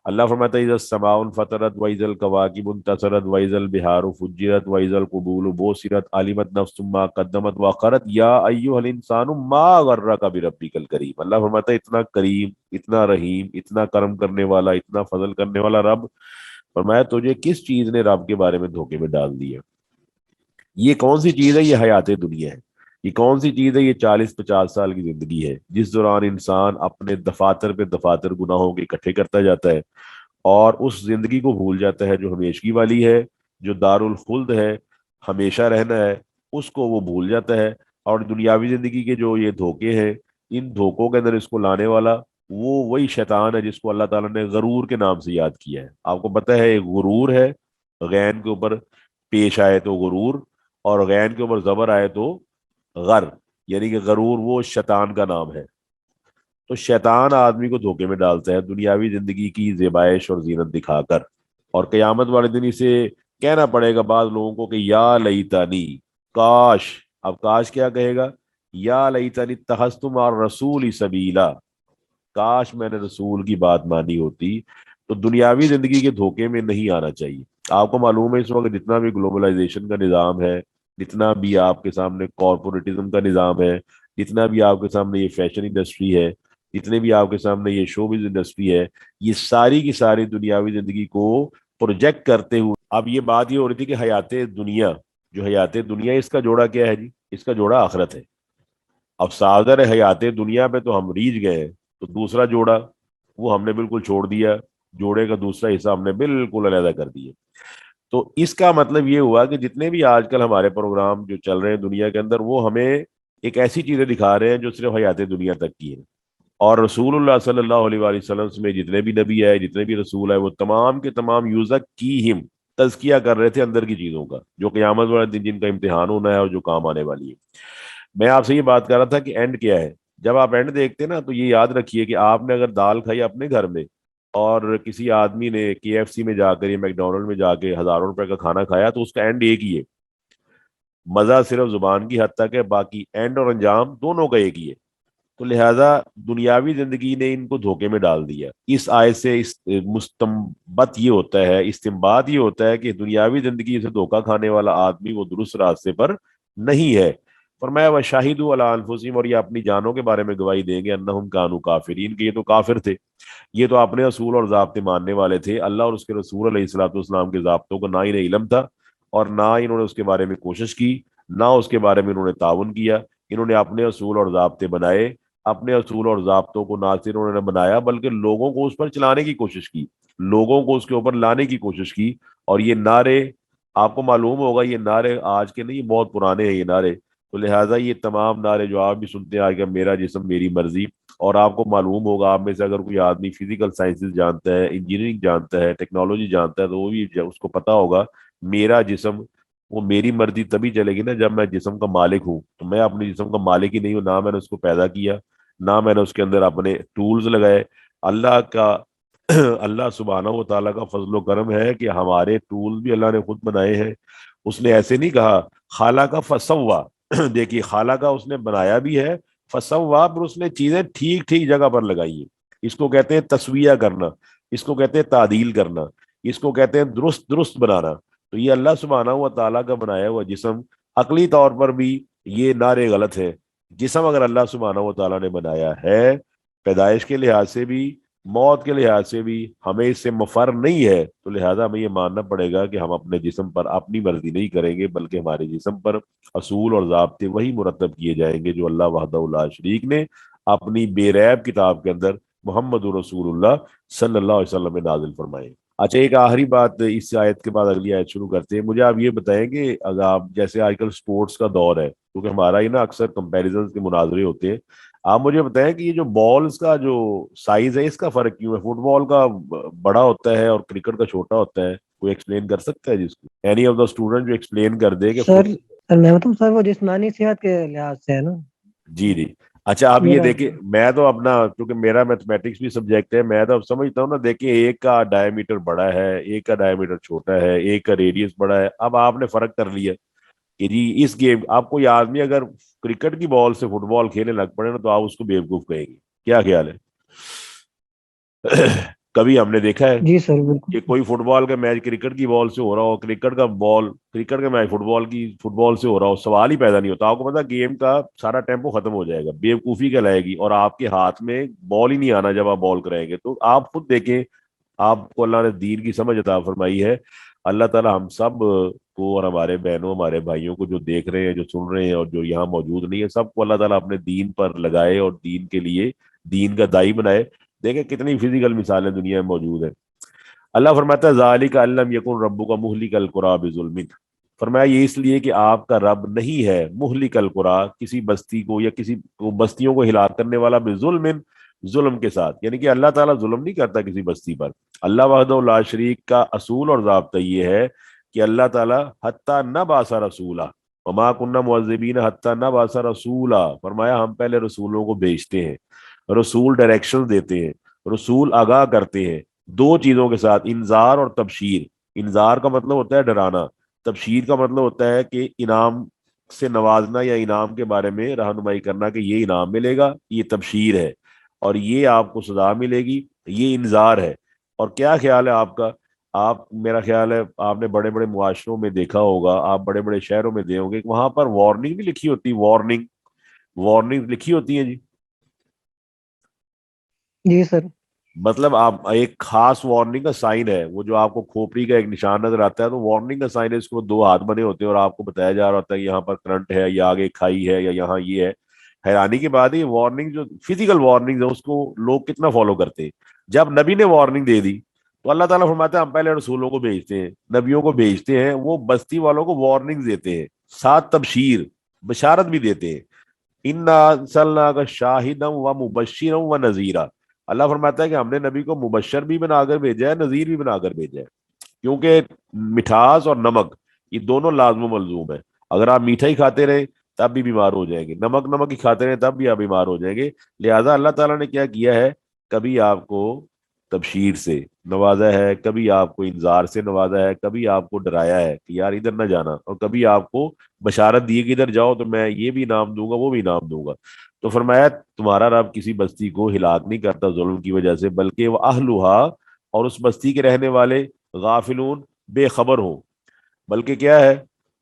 اللہ فرماتا ہے اذا السماء انفطرت واذا الكواكب انتثرت واذا البحار فجرت واذا القبور بعثرت علمت نفس ما قدمت واخرت یا ایھا الانسان ما غرک بربک الکریم. اللہ فرماتا ہے اتنا کریم, اتنا رحیم, اتنا کرم کرنے والا, اتنا فضل کرنے والا رب, فرمایا تجھے کس چیز نے رب کے بارے میں دھوکے میں ڈال دیا. یہ کون سی چیز ہے, یہ حیات دنیا ہے. یہ کون سی چیز ہے, یہ 40-50 سال کی زندگی ہے جس دوران انسان اپنے دفاتر پہ دفاتر گناہوں کے اکٹھے کرتا جاتا ہے اور اس زندگی کو بھول جاتا ہے جو ہمیشگی والی ہے, جو دار الخلد ہے, ہمیشہ رہنا ہے, اس کو وہ بھول جاتا ہے. اور دنیاوی زندگی کے جو یہ دھوکے ہیں, ان دھوکوں کے اندر اس کو لانے والا وہ وہی شیطان ہے جس کو اللہ تعالیٰ نے غرور کے نام سے یاد کیا ہے. آپ کو پتہ ہے ایک غرور ہے, غین کے اوپر پیش آئے تو غرور اور غین کے اوپر زبر آئے تو غر, یعنی کہ غرور وہ شیطان کا نام ہے. تو شیطان آدمی کو دھوکے میں ڈالتا ہے دنیاوی زندگی کی زیبائش اور زینت دکھا کر, اور قیامت والے دن اسے کہنا پڑے گا بعض لوگوں کو کہ یا لیتنی, کاش. اب کاش کیا کہے گا, یا لیتنی اتخذت مع الرسول سبیلا, کاش میں نے رسول کی بات مانی ہوتی. تو دنیاوی زندگی کے دھوکے میں نہیں آنا چاہیے. آپ کو معلوم ہے اس وقت جتنا بھی گلوبلائزیشن کا نظام ہے, جتنا بھی آپ کے سامنے کارپوریٹزم کا نظام ہے, جتنا بھی آپ کے سامنے یہ فیشن انڈسٹری ہے, جتنے بھی آپ کے سامنے یہ شوبز انڈسٹری ہے, یہ ساری کی ساری دنیاوی زندگی کو پروجیکٹ کرتے ہوئے. اب یہ بات یہ ہو رہی تھی کہ حیات دنیا, جو حیات دنیا اس کا جوڑا کیا ہے جی, اس کا جوڑا آخرت ہے. اب صادر حیات دنیا پہ تو ہم ریجھ گئے, تو دوسرا جوڑا وہ ہم نے بالکل چھوڑ دیا, جوڑے کا دوسرا حصہ ہم نے بالکل علیحدہ کر دیا. تو اس کا مطلب یہ ہوا کہ جتنے بھی آج کل ہمارے پروگرام جو چل رہے ہیں دنیا کے اندر، وہ ہمیں ایک ایسی چیزیں دکھا رہے ہیں جو صرف حیات دنیا تک کی ہے. اور رسول اللہ صلی اللہ علیہ وآلہ وسلم میں جتنے بھی نبی ہے، جتنے بھی رسول ہے، وہ تمام کے تمام یوزک کی ہم تزکیہ کر رہے تھے اندر کی چیزوں کا، جو قیامت والے دن جن کا امتحان ہونا ہے اور جو کام آنے والی ہے. میں آپ سے یہ بات کر رہا تھا کہ اینڈ کیا ہے. جب آپ اینڈ دیکھتے نا تو یہ یاد رکھیے کہ آپ نے اگر دال کھائی اپنے گھر میں، اور کسی آدمی نے KFC میں جا کر یا میک ڈونلڈ میں جا کے ہزاروں روپے کا کھانا کھایا، تو اس کا اینڈ ایک ہی ہے. مزہ صرف زبان کی حد تک ہے، باقی اینڈ اور انجام دونوں کا ایک ہی ہے. تو لہذا دنیاوی زندگی نے ان کو دھوکے میں ڈال دیا. اس آیت سے مستنبت یہ ہوتا ہے، استنباط یہ ہوتا ہے کہ دنیاوی زندگی سے دھوکہ کھانے والا آدمی وہ درست راستے پر نہیں ہے. فرمایا وشاہدوا علی انفسہم، اور یہ اپنی جانوں کے بارے میں گواہی دیں گے، انہم کانوا کافرین، کہ یہ تو کافر تھے، یہ تو اپنے اصول اور ضابطے ماننے والے تھے. اللہ اور اس کے رسول علیہ الصلوۃ والسلام کے ضابطوں کو نہ انہیں علم تھا، اور نہ انہوں نے اس کے بارے میں کوشش کی، نہ اس کے بارے میں انہوں نے تعاون کیا. انہوں نے اپنے اصول اور ضابطے بنائے، اپنے اصول اور ضابطوں کو نہ صرف انہوں نے بنایا بلکہ لوگوں کو اس پر چلانے کی کوشش کی، لوگوں کو اس کے اوپر لانے کی کوشش کی. اور یہ نعرے آپ کو معلوم ہوگا، یہ نعرے آج کے نہیں، بہت پرانے ہیں یہ نعرے. تو لہٰذا یہ تمام نعرے جو آپ بھی سنتے ہیں آج کا، میرا جسم میری مرضی. اور آپ کو معلوم ہوگا، آپ میں سے اگر کوئی آدمی فزیکل سائنسز جانتا ہے، انجینئرنگ جانتا ہے، ٹیکنالوجی جانتا ہے، تو وہ بھی اس کو پتا ہوگا میرا جسم، وہ میری مرضی تبھی چلے گی نا جب میں جسم کا مالک ہوں. تو میں اپنے جسم کا مالک ہی نہیں ہوں، نہ میں نے اس کو پیدا کیا، نہ میں نے اس کے اندر اپنے ٹولز لگائے. اللہ کا اللہ سبحانہ و تعالیٰ کا فضل و کرم ہے کہ ہمارے ٹول بھی اللہ نے خود بنائے ہیں. اس نے ایسے نہیں کہا خالہ کا فسوا دیکھیے خالہ کا اس نے بنایا بھی ہے، فسوا پر اس نے چیزیں ٹھیک ٹھیک جگہ پر لگائی ہیں. اس کو کہتے ہیں تسویہ کرنا، اس کو کہتے ہیں تعدیل کرنا، اس کو کہتے ہیں درست درست بنانا. تو یہ اللہ سبحانہ و تعالیٰ کا بنایا ہوا جسم، عقلی طور پر بھی یہ نعرے غلط ہے. جسم اگر اللہ سبحانہ و تعالیٰ نے بنایا ہے، پیدائش کے لحاظ سے بھی، موت کے لحاظ سے بھی ہمیں اس سے مفر نہیں ہے. تو لہٰذا ہمیں یہ ماننا پڑے گا کہ ہم اپنے جسم پر اپنی مرضی نہیں کریں گے، بلکہ ہمارے جسم پر اصول اور ضابطے وہی مرتب کیے جائیں گے جو اللہ وحدہ لا شریک نے اپنی بے ریب کتاب کے اندر محمد رسول اللہ صلی اللہ علیہ وسلم میں نازل فرمائے. اچھا، ایک آخری بات اس آیت کے بعد اگلی آیت شروع کرتے ہیں. مجھے آپ یہ بتائیں کہ اگر آپ جیسے آج کل سپورٹس کا دور ہے، کیونکہ ہمارا ہی نا اکثر کمپیریزن کے مناظرے ہوتے ہیں، آپ مجھے بتائیں کہ یہ جو بالز کا جو سائز ہے، اس کا فرق کیوں ہے؟ فٹ بال کا بڑا ہوتا ہے اور کرکٹ کا چھوٹا ہوتا ہے. کوئی ایکسپلین کر سکتا ہے جس کو اینی آف دا اسٹوڈنٹ جو ایکسپلین کر دے کہ سر میں بتاؤں سر، وہ جسمانی صحت کے لحاظ سے ہے نا. جی جی. اچھا آپ یہ میرا دیکھیں، میں تو اپنا کیونکہ میرا میتھمیٹکس بھی سبجیکٹ ہے، میں تو اب سمجھتا ہوں نا، دیکھیں ایک کا ڈائی میٹر بڑا ہے، ایک کا ڈائی میٹر چھوٹا ہے، ایک کا ریڈیس بڑا ہے. اب آپ نے فرق کر لیا کہ جی اس گیم آپ کوئی آدمی اگر کرکٹ کی بال سے فٹ بال کھیلنے لگ پڑے نا تو آپ اس کو بیوقوف کہیں گے. کیا خیال ہے؟ کبھی ہم نے دیکھا ہے جی سر بالکل. کہ کوئی فٹ بال کا میچ کرکٹ کی بال سے ہو رہا ہو، کرکٹ کا میچ فٹ بال سے ہو رہا ہو، سوال ہی پیدا نہیں ہوتا. آپ کو پتا گیم کا سارا ٹیمپو ختم ہو جائے گا، بیوقوفی کہلائے گی، اور آپ کے ہاتھ میں بال ہی نہیں آنا جب آپ بال کرائیں گے. تو آپ خود دیکھیں، آپ کو اللہ نے دین کی سمجھ عطا فرمائی ہے. اللہ تعالیٰ ہم سب کو اور ہمارے بہنوں ہمارے بھائیوں کو جو دیکھ رہے ہیں، جو سن رہے ہیں اور جو یہاں موجود نہیں ہے، سب کو اللہ تعالیٰ اپنے دین پر لگائے اور دین کے لیے دین کا دائی بنائے. دیکھیں کتنی فزیکل مثالیں دنیا میں موجود ہیں. اللہ فرماتا ہے ذالک ان لم یکن ربک مہلک القری بظلم، فرمایا یہ اس لیے کہ آپ کا رب نہیں ہے مہلک القری، کسی بستی کو یا کسی بستیوں کو ہلاک کرنے والا، بظلم، ظلم کے ساتھ. یعنی کہ اللہ تعالیٰ ظلم نہیں کرتا کسی بستی پر. اللہ وحدہ لا شریک کا اصول اور ضابطہ یہ ہے کہ اللہ تعالیٰ حتیٰ نبعث رسولا وما كنا معذبین حتیٰ نبعث رسولا، فرمایا ہم پہلے رسولوں کو بھیجتے ہیں، رسول ڈائریکشن دیتے ہیں، رسول آگاہ کرتے ہیں دو چیزوں کے ساتھ، انذار اور تبشیر. انذار کا مطلب ہوتا ہے ڈرانا، تبشیر کا مطلب ہوتا ہے کہ انعام سے نوازنا یا انعام کے بارے میں رہنمائی کرنا کہ یہ انعام ملے گا، یہ تبشیر ہے، اور یہ آپ کو سزا ملے گی، یہ انذار ہے. اور کیا خیال ہے آپ کا؟ میرا خیال ہے آپ نے بڑے بڑے معاشروں میں دیکھا ہوگا، آپ بڑے بڑے شہروں میں دے ہوں گے، وہاں پر وارننگ بھی لکھی ہوتی، وارننگ لکھی ہوتی ہے جی. جی سر. مطلب آپ ایک خاص وارننگ کا سائن ہے، وہ جو آپ کو کھوپڑی کا ایک نشان نظر آتا ہے تو وارننگ کا سائن ہے. اس کو دو ہاتھ بنے ہوتے ہیں اور آپ کو بتایا جا رہا ہوتا ہے کہ یہاں پر کرنٹ ہے، یا آگے کھائی ہے، یا یہاں یہ ہے. حیرانی کی بات ہے یہ وارننگ جو فزیکل وارننگ ہے اس کو لوگ کتنا فالو کرتے ہیں. جب نبی نے وارننگ دے دی تو اللہ تعالیٰ فرماتا ہے ہم پہلے رسولوں کو بھیجتے ہیں، نبیوں کو بھیجتے ہیں، وہ بستی والوں کو وارننگ دیتے ہیں، ساتھ تبشیر بشارت بھی دیتے ہیں. انا ارسلناک شاہدا و مبشرا و نذیرا. اللہ فرماتا ہے کہ ہم نے نبی کو مبشر بھی بنا کر بھیجا ہے، نذیر بھی بنا کر بھیجا ہے. کیونکہ مٹھاس اور نمک یہ دونوں لازم و ملزوم ہے. اگر آپ میٹھا ہی کھاتے رہے تب بھی بیمار ہو جائیں گے، نمک ہی کھاتے رہے تب بھی آپ بیمار ہو جائیں گے. لہذا اللہ تعالیٰ نے کیا کیا ہے، کبھی آپ کو تبشیر سے نوازا ہے، کبھی آپ کو انذار سے نوازا ہے، کبھی آپ کو ڈرایا ہے کہ یار ادھر نہ جانا، اور کبھی آپ کو بشارت دی کہ ادھر جاؤ تو میں یہ بھی انعام دوں گا وہ بھی انعام دوں گا. تو فرمایا تمہارا رب کسی بستی کو ہلاک نہیں کرتا ظلم کی وجہ سے، بلکہ وہ اہلھا، اور اس بستی کے رہنے والے غافلون بے خبر ہوں. بلکہ کیا ہے،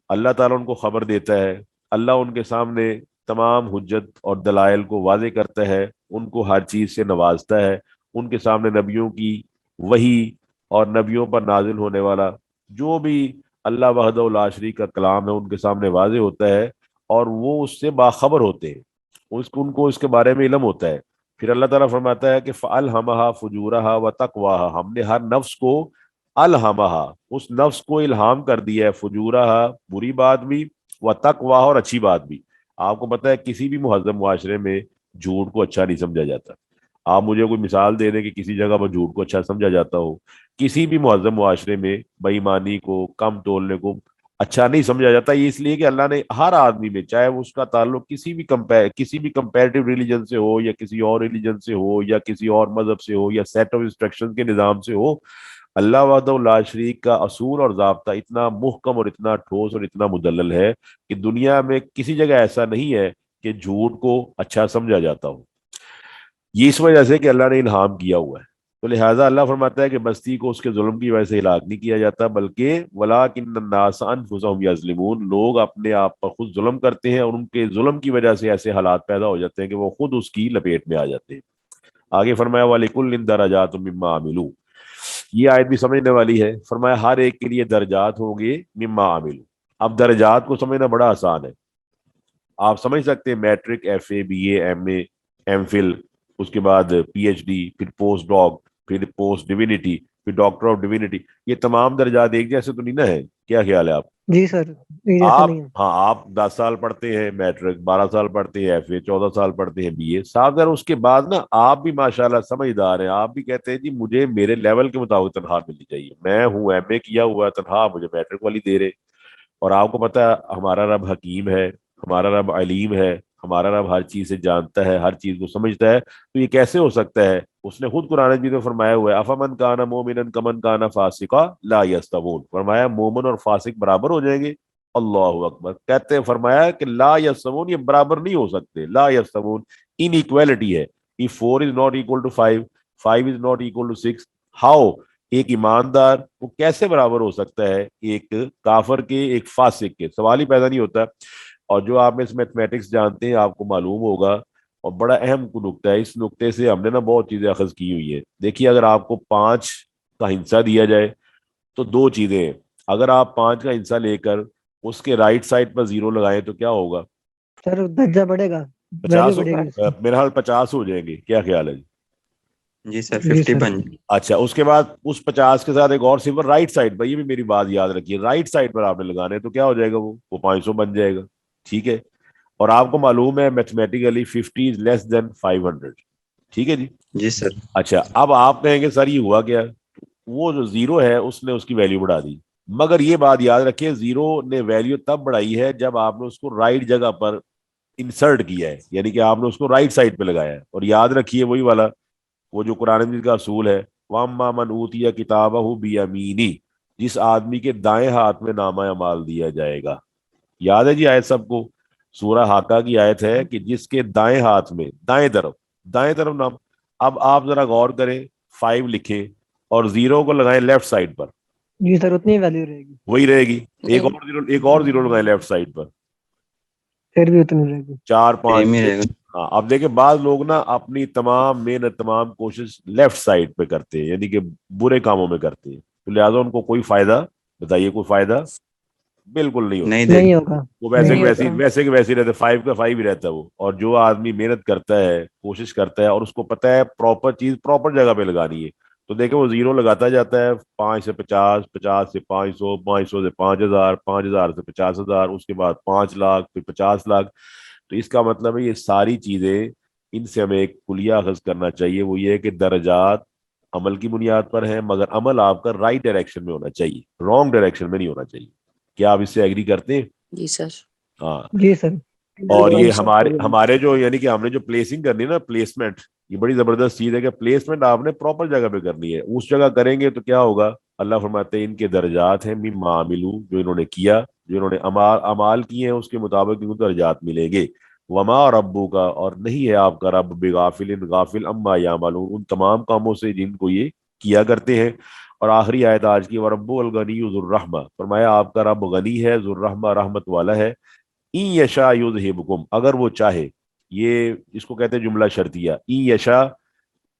اللہ تعالیٰ ان کو خبر دیتا ہے، اللہ ان کے سامنے تمام حجت اور دلائل کو واضح کرتا ہے، ان کو ہر چیز سے نوازتا ہے. ان کے سامنے نبیوں کی وحی اور نبیوں پر نازل ہونے والا جو بھی اللہ وحدہ لا شریک کا کلام ہے ان کے سامنے واضح ہوتا ہے، اور وہ اس سے باخبر ہوتے ہیں، ان کو اس کے بارے میں علم ہوتا ہے. پھر اللہ تعالیٰ فرماتا ہے کہ فَأَلْهَمَهَا فُجُورَهَا وَتَقْوَاهَا، ہم نے ہر نفس کو الہمہا، اس نفس کو الہام کر دیا ہے، فجورہا بری بات بھی، وتقواہ اور اچھی بات بھی. آپ کو پتہ ہے کسی بھی مہذب معاشرے میں جھوٹ کو اچھا نہیں سمجھا جاتا. آپ مجھے کوئی مثال دے دیں کہ کسی جگہ پر جھوٹ کو اچھا سمجھا جاتا ہو. کسی بھی مہذب معاشرے میں بے ایمانی کو، کم تولنے کو اچھا نہیں سمجھا جاتا. یہ اس لیے کہ اللہ نے ہر آدمی میں، چاہے وہ اس کا تعلق کسی بھی کمپیریٹیو ریلیجن سے ہو، یا کسی اور ریلیجن سے ہو، یا کسی اور مذہب سے ہو، یا سیٹ آف انسٹرکشن کے نظام سے ہو، اللہ وحدہ لا شریک کا اصول اور ضابطہ اتنا محکم اور اتنا ٹھوس اور اتنا مدلل ہے کہ دنیا میں کسی جگہ ایسا نہیں ہے کہ جھوٹ کو اچھا سمجھا جاتا ہو. یہ اس وجہ سے کہ اللہ نے الہام کیا ہوا ہے. تو لہٰذا اللہ فرماتا ہے کہ بستی کو اس کے ظلم کی وجہ سے ہلاک نہیں کیا جاتا، بلکہ وَلَٰكِنَّ النَّاسَ أَنفُسَهُمْ يَظْلِمُونَ، لوگ اپنے آپ پر خود ظلم کرتے ہیں، اور ان کے ظلم کی وجہ سے ایسے حالات پیدا ہو جاتے ہیں کہ وہ خود اس کی لپیٹ میں آ جاتے ہیں. آگے فرمایا وَلِكُلٍّ دَرَجَاتٌ مِّمَّا عَمِلُوا، یہ آیت بھی سمجھنے والی ہے. فرمایا ہر ایک کے لیے درجات ہوں گے مما عملوا. اب درجات کو سمجھنا بڑا آسان ہے. آپ سمجھ سکتے ہیں matric, F A, B A, M A, M Phil, اس کے بعد پی ایچ ڈی، پھر پوسٹ ڈاک، پھر پوسٹ ڈیوینٹی، پھر ڈاکٹر آف ڈیوینٹی. یہ تمام درجات ایک جیسے تو نہیں نہ ہے؟ کیا خیال ہے آپ؟ جی سر، یہ جیسا آپ نہیں ہے. ہاں آپ 10 سال پڑھتے ہیں میٹرک، 12 سال پڑھتے ہیں ایف اے، 14 سال پڑھتے ہیں بی اے، صاحب ذرا اس کے بعد نا آپ بھی ماشاءاللہ سمجھدار ہیں، آپ بھی کہتے ہیں جی مجھے میرے لیول کے مطابق تنخواہ ملنی چاہیے، میں ہوں ایم اے کیا ہوا، تنخواہ مجھے میٹرک والی دے رہے. اور آپ کو پتہ ہے ہمارا رب حکیم ہے، ہمارا رب علیم ہے، ہمارا رب ہر چیز سے جانتا ہے، ہر چیز کو سمجھتا ہے. تو یہ کیسے ہو سکتا ہے؟ اس نے خود قرآن مجید میں فرمایا ہوا ہے افمن کان مومنا کمن کان فاسقا لا یستوون. فرمایا مومن اور فاسق برابر ہو جائیں گے؟ اللہ اکبر. کہتے ہیں فرمایا کہ لا یستوون، یہ برابر نہیں ہو سکتے. لا یستوون ان ایکویلٹی ہے. if 4 is not equal to 5 5 is not equal to 6 how؟ ایک ایماندار وہ کیسے برابر ہو سکتا ہے ایک کافر کے، ایک فاسق کے؟ سوال ہی پیدا نہیں ہوتا. اور جو آپ اس میتھمیٹکس جانتے ہیں آپ کو معلوم ہوگا، اور بڑا اہم نقطہ ہے، اس نقطے سے ہم نے نا بہت چیزیں اخذ کی ہوئی ہیں. دیکھیے اگر آپ کو 5 کا ہندسہ دیا جائے تو دو چیزیں ہیں. اگر آپ 5 کا ہندسہ لے کر اس کے رائٹ سائڈ پر 0 لگائیں تو کیا ہوگا؟ سر درجہ بڑھے گا، 50 ویلیو بڑھے گی اس کی. میرا حال 50 ہو جائیں گے. کیا خیال ہے جی؟ جی سر، جی 50 سر. بن جائے. اچھا، اس کے بعد اس 50 کے ساتھ ایک اور صفر رائٹ سائڈ پر، یہ بھی میری بات یاد رکھیے، رائٹ سائڈ پر آپ نے لگانے تو کیا ہو جائے گا؟ وہ 500 بن جائے گا. ٹھیک ہے. اور آپ کو معلوم ہے میتھمیٹیکلی 50 از لیس دین 500. ٹھیک ہے جی. جی سر. اچھا اب آپ کہیں گے سر یہ ہوا کیا؟ وہ جو 0 ہے اس نے اس کی ویلیو بڑھا دی. مگر یہ بات یاد رکھیے 0 نے ویلیو تب بڑھائی ہے جب آپ نے اس کو رائٹ جگہ پر انسرٹ کیا ہے، یعنی کہ آپ نے اس کو رائٹ سائڈ پہ لگایا ہے. اور یاد رکھیے وہی والا وہ جو قرآن مجید کا اصول ہے وَأَمَّا مَنْ أُوتِيَ كِتَابَهُ بِيَمِينِهِ، جس آدمی کے دائیں ہاتھ میں نامہ اعمال دیا جائے گا. یاد ہے جی آیت سب کو؟ سورہ حاقہ کی آیت ہے کہ جس کے دائیں ہاتھ میں، دائیں طرف نام. اب آپ ذرا غور کریں، 5 لکھیں اور 0 کو لگائیں لیفٹ سائڈ پر، جی سر، اتنی ویلیو رہے گی. وہی رہے گی. ایک اور 0 لگائیں لیفٹ سائڈ پر، پھر بھی اتنی رہے گی. 4 5 سیم ہی رہے گا. ہاں. اب دیکھیں بعض لوگ نا اپنی تمام محنت، تمام کوشش لیفٹ سائڈ پہ کرتے ہیں، یعنی کہ برے کاموں میں کرتے ہیں. تو لہٰذا ان کو کوئی فائدہ، بتائیے کوئی فائدہ بالکل نہیں ہوتا. نہیں ہوگا. وہ ویسے نہیں ہوتا. ویسے ہی رہتا ہے، 5 کا 5 ہی رہتا ہے وہ. اور جو آدمی محنت کرتا ہے، کوشش کرتا ہے، اور اس کو پتہ ہے پراپر چیز پراپر جگہ پہ لگانی ہے، تو دیکھیں وہ زیرو لگاتا جاتا ہے، 5 سے 50، 50 سے 500، 500 سے 5000، 5000 سے 50,000، اس کے بعد 5 لاکھ، پھر 50 لاکھ. تو اس کا مطلب ہے یہ ساری چیزیں، ان سے ہمیں ایک کلیہ اخذ کرنا چاہیے، وہ یہ ہے کہ درجات عمل کی بنیاد پر ہیں، مگر عمل آپ کا رائٹ ڈائریکشن میں ہونا چاہیے، رانگ ڈائریکشن میں نہیں ہونا چاہیے. کیا آپ اس سے ایگری کرتے ہیں؟ جی سر. ہاں. جی سر. اور یہ بالکل سر. ہمارے جو یعنی کہ ہم نے جو پلیسنگ کرنی ہے نا، پلیسمنٹ، یہ بڑی زبردست چیز ہے کہ پلیسمنٹ آپ نے پراپر جگہ پہ کرنی ہے. اس جگہ کریں گے تو کیا ہوگا؟ اللہ فرماتے ہیں ان کے درجات ہیں مما عملو، جو انہوں نے کیا، جو انہوں نے اعمال کیے ہیں اس کے مطابق ان کو درجات ملیں گے. وما ربو کا، اور نہیں ہے آپ کا رب بغافل غافل اما یعملون، ان تمام کاموں سے جن کو یہ کیا کرتے ہیں. اور آخری آیت آج کی، ورب الغنی ذو الرحمہ، فرمایا آپ کا رب غنی ہے، ذو الرحمہ رحمت والا ہے. این یشا یذہبکم، اگر وہ چاہے، یہ اس کو کہتے ہیں جملہ شرطیہ. این یشا،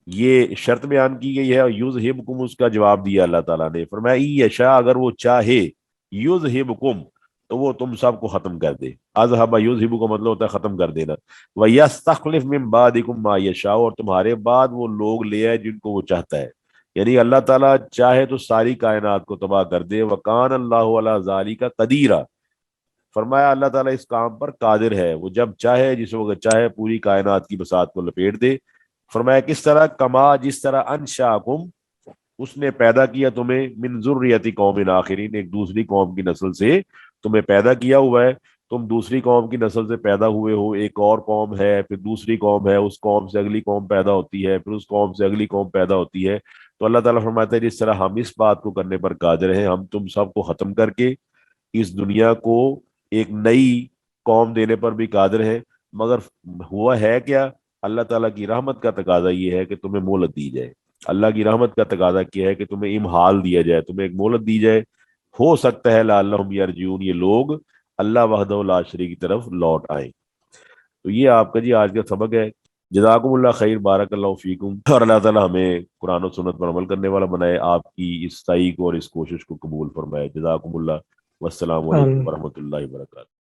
یہ شرط بیان کی گئی ہے، اور یذہبکم اس کا جواب دیا اللہ تعالیٰ نے. فرمایا این یشا، اگر وہ چاہے، یذہبکم، تو وہ تم سب کو ختم کر دے. اذهب یذہب کا مطلب ہوتا ہے ختم کر دینا. ویستخلف من بعدکم ما یشاء، اور تمہارے بعد وہ لوگ لے آئے جن کو وہ چاہتا ہے. یعنی اللہ تعالیٰ چاہے تو ساری کائنات کو تباہ کر دے. وکان اللہ علی ذالک قدیرا، فرمایا اللہ تعالیٰ اس کام پر قادر ہے، وہ جب چاہے، جس وقت چاہے، پوری کائنات کی بساط کو لپیٹ دے. فرمایا کس طرح؟ کما، جس طرح انشاکم، اس نے پیدا کیا تمہیں، من ذریت قوم آخرین، ایک دوسری قوم کی نسل سے تمہیں پیدا کیا ہوا ہے. تم دوسری قوم کی نسل سے پیدا ہوئے ہو، ایک اور قوم ہے، پھر دوسری قوم ہے، اس قوم سے اگلی قوم پیدا ہوتی ہے، پھر اس قوم سے اگلی قوم پیدا ہوتی ہے. تو اللہ تعالیٰ فرماتا ہے جس طرح ہم اس بات کو کرنے پر قادر ہیں، ہم تم سب کو ختم کر کے اس دنیا کو ایک نئی قوم دینے پر بھی قادر ہیں. مگر ہوا ہے کیا؟ اللہ تعالیٰ کی رحمت کا تقاضا یہ ہے کہ تمہیں مہلت دی جائے. اللہ کی رحمت کا تقاضا کیا ہے کہ تمہیں امہال دیا جائے، تمہیں ایک مہلت دی جائے. ہو سکتا ہے لعلہم یرجعون، یہ لوگ اللہ وحدہ لا شریک کی طرف لوٹ آئیں. تو یہ آپ کا جی آج کا سبق ہے. جزاکم اللہ خیر، بارک اللہ فیکم، اور اللہ تعالیٰ ہمیں قرآن و سنت پر عمل کرنے والا بنائے، آپ کی اس سعی کو اور اس کوشش کو قبول فرمائے. جزاکم اللہ، والسلام علیکم ورحمۃ اللہ وبرکاتہ.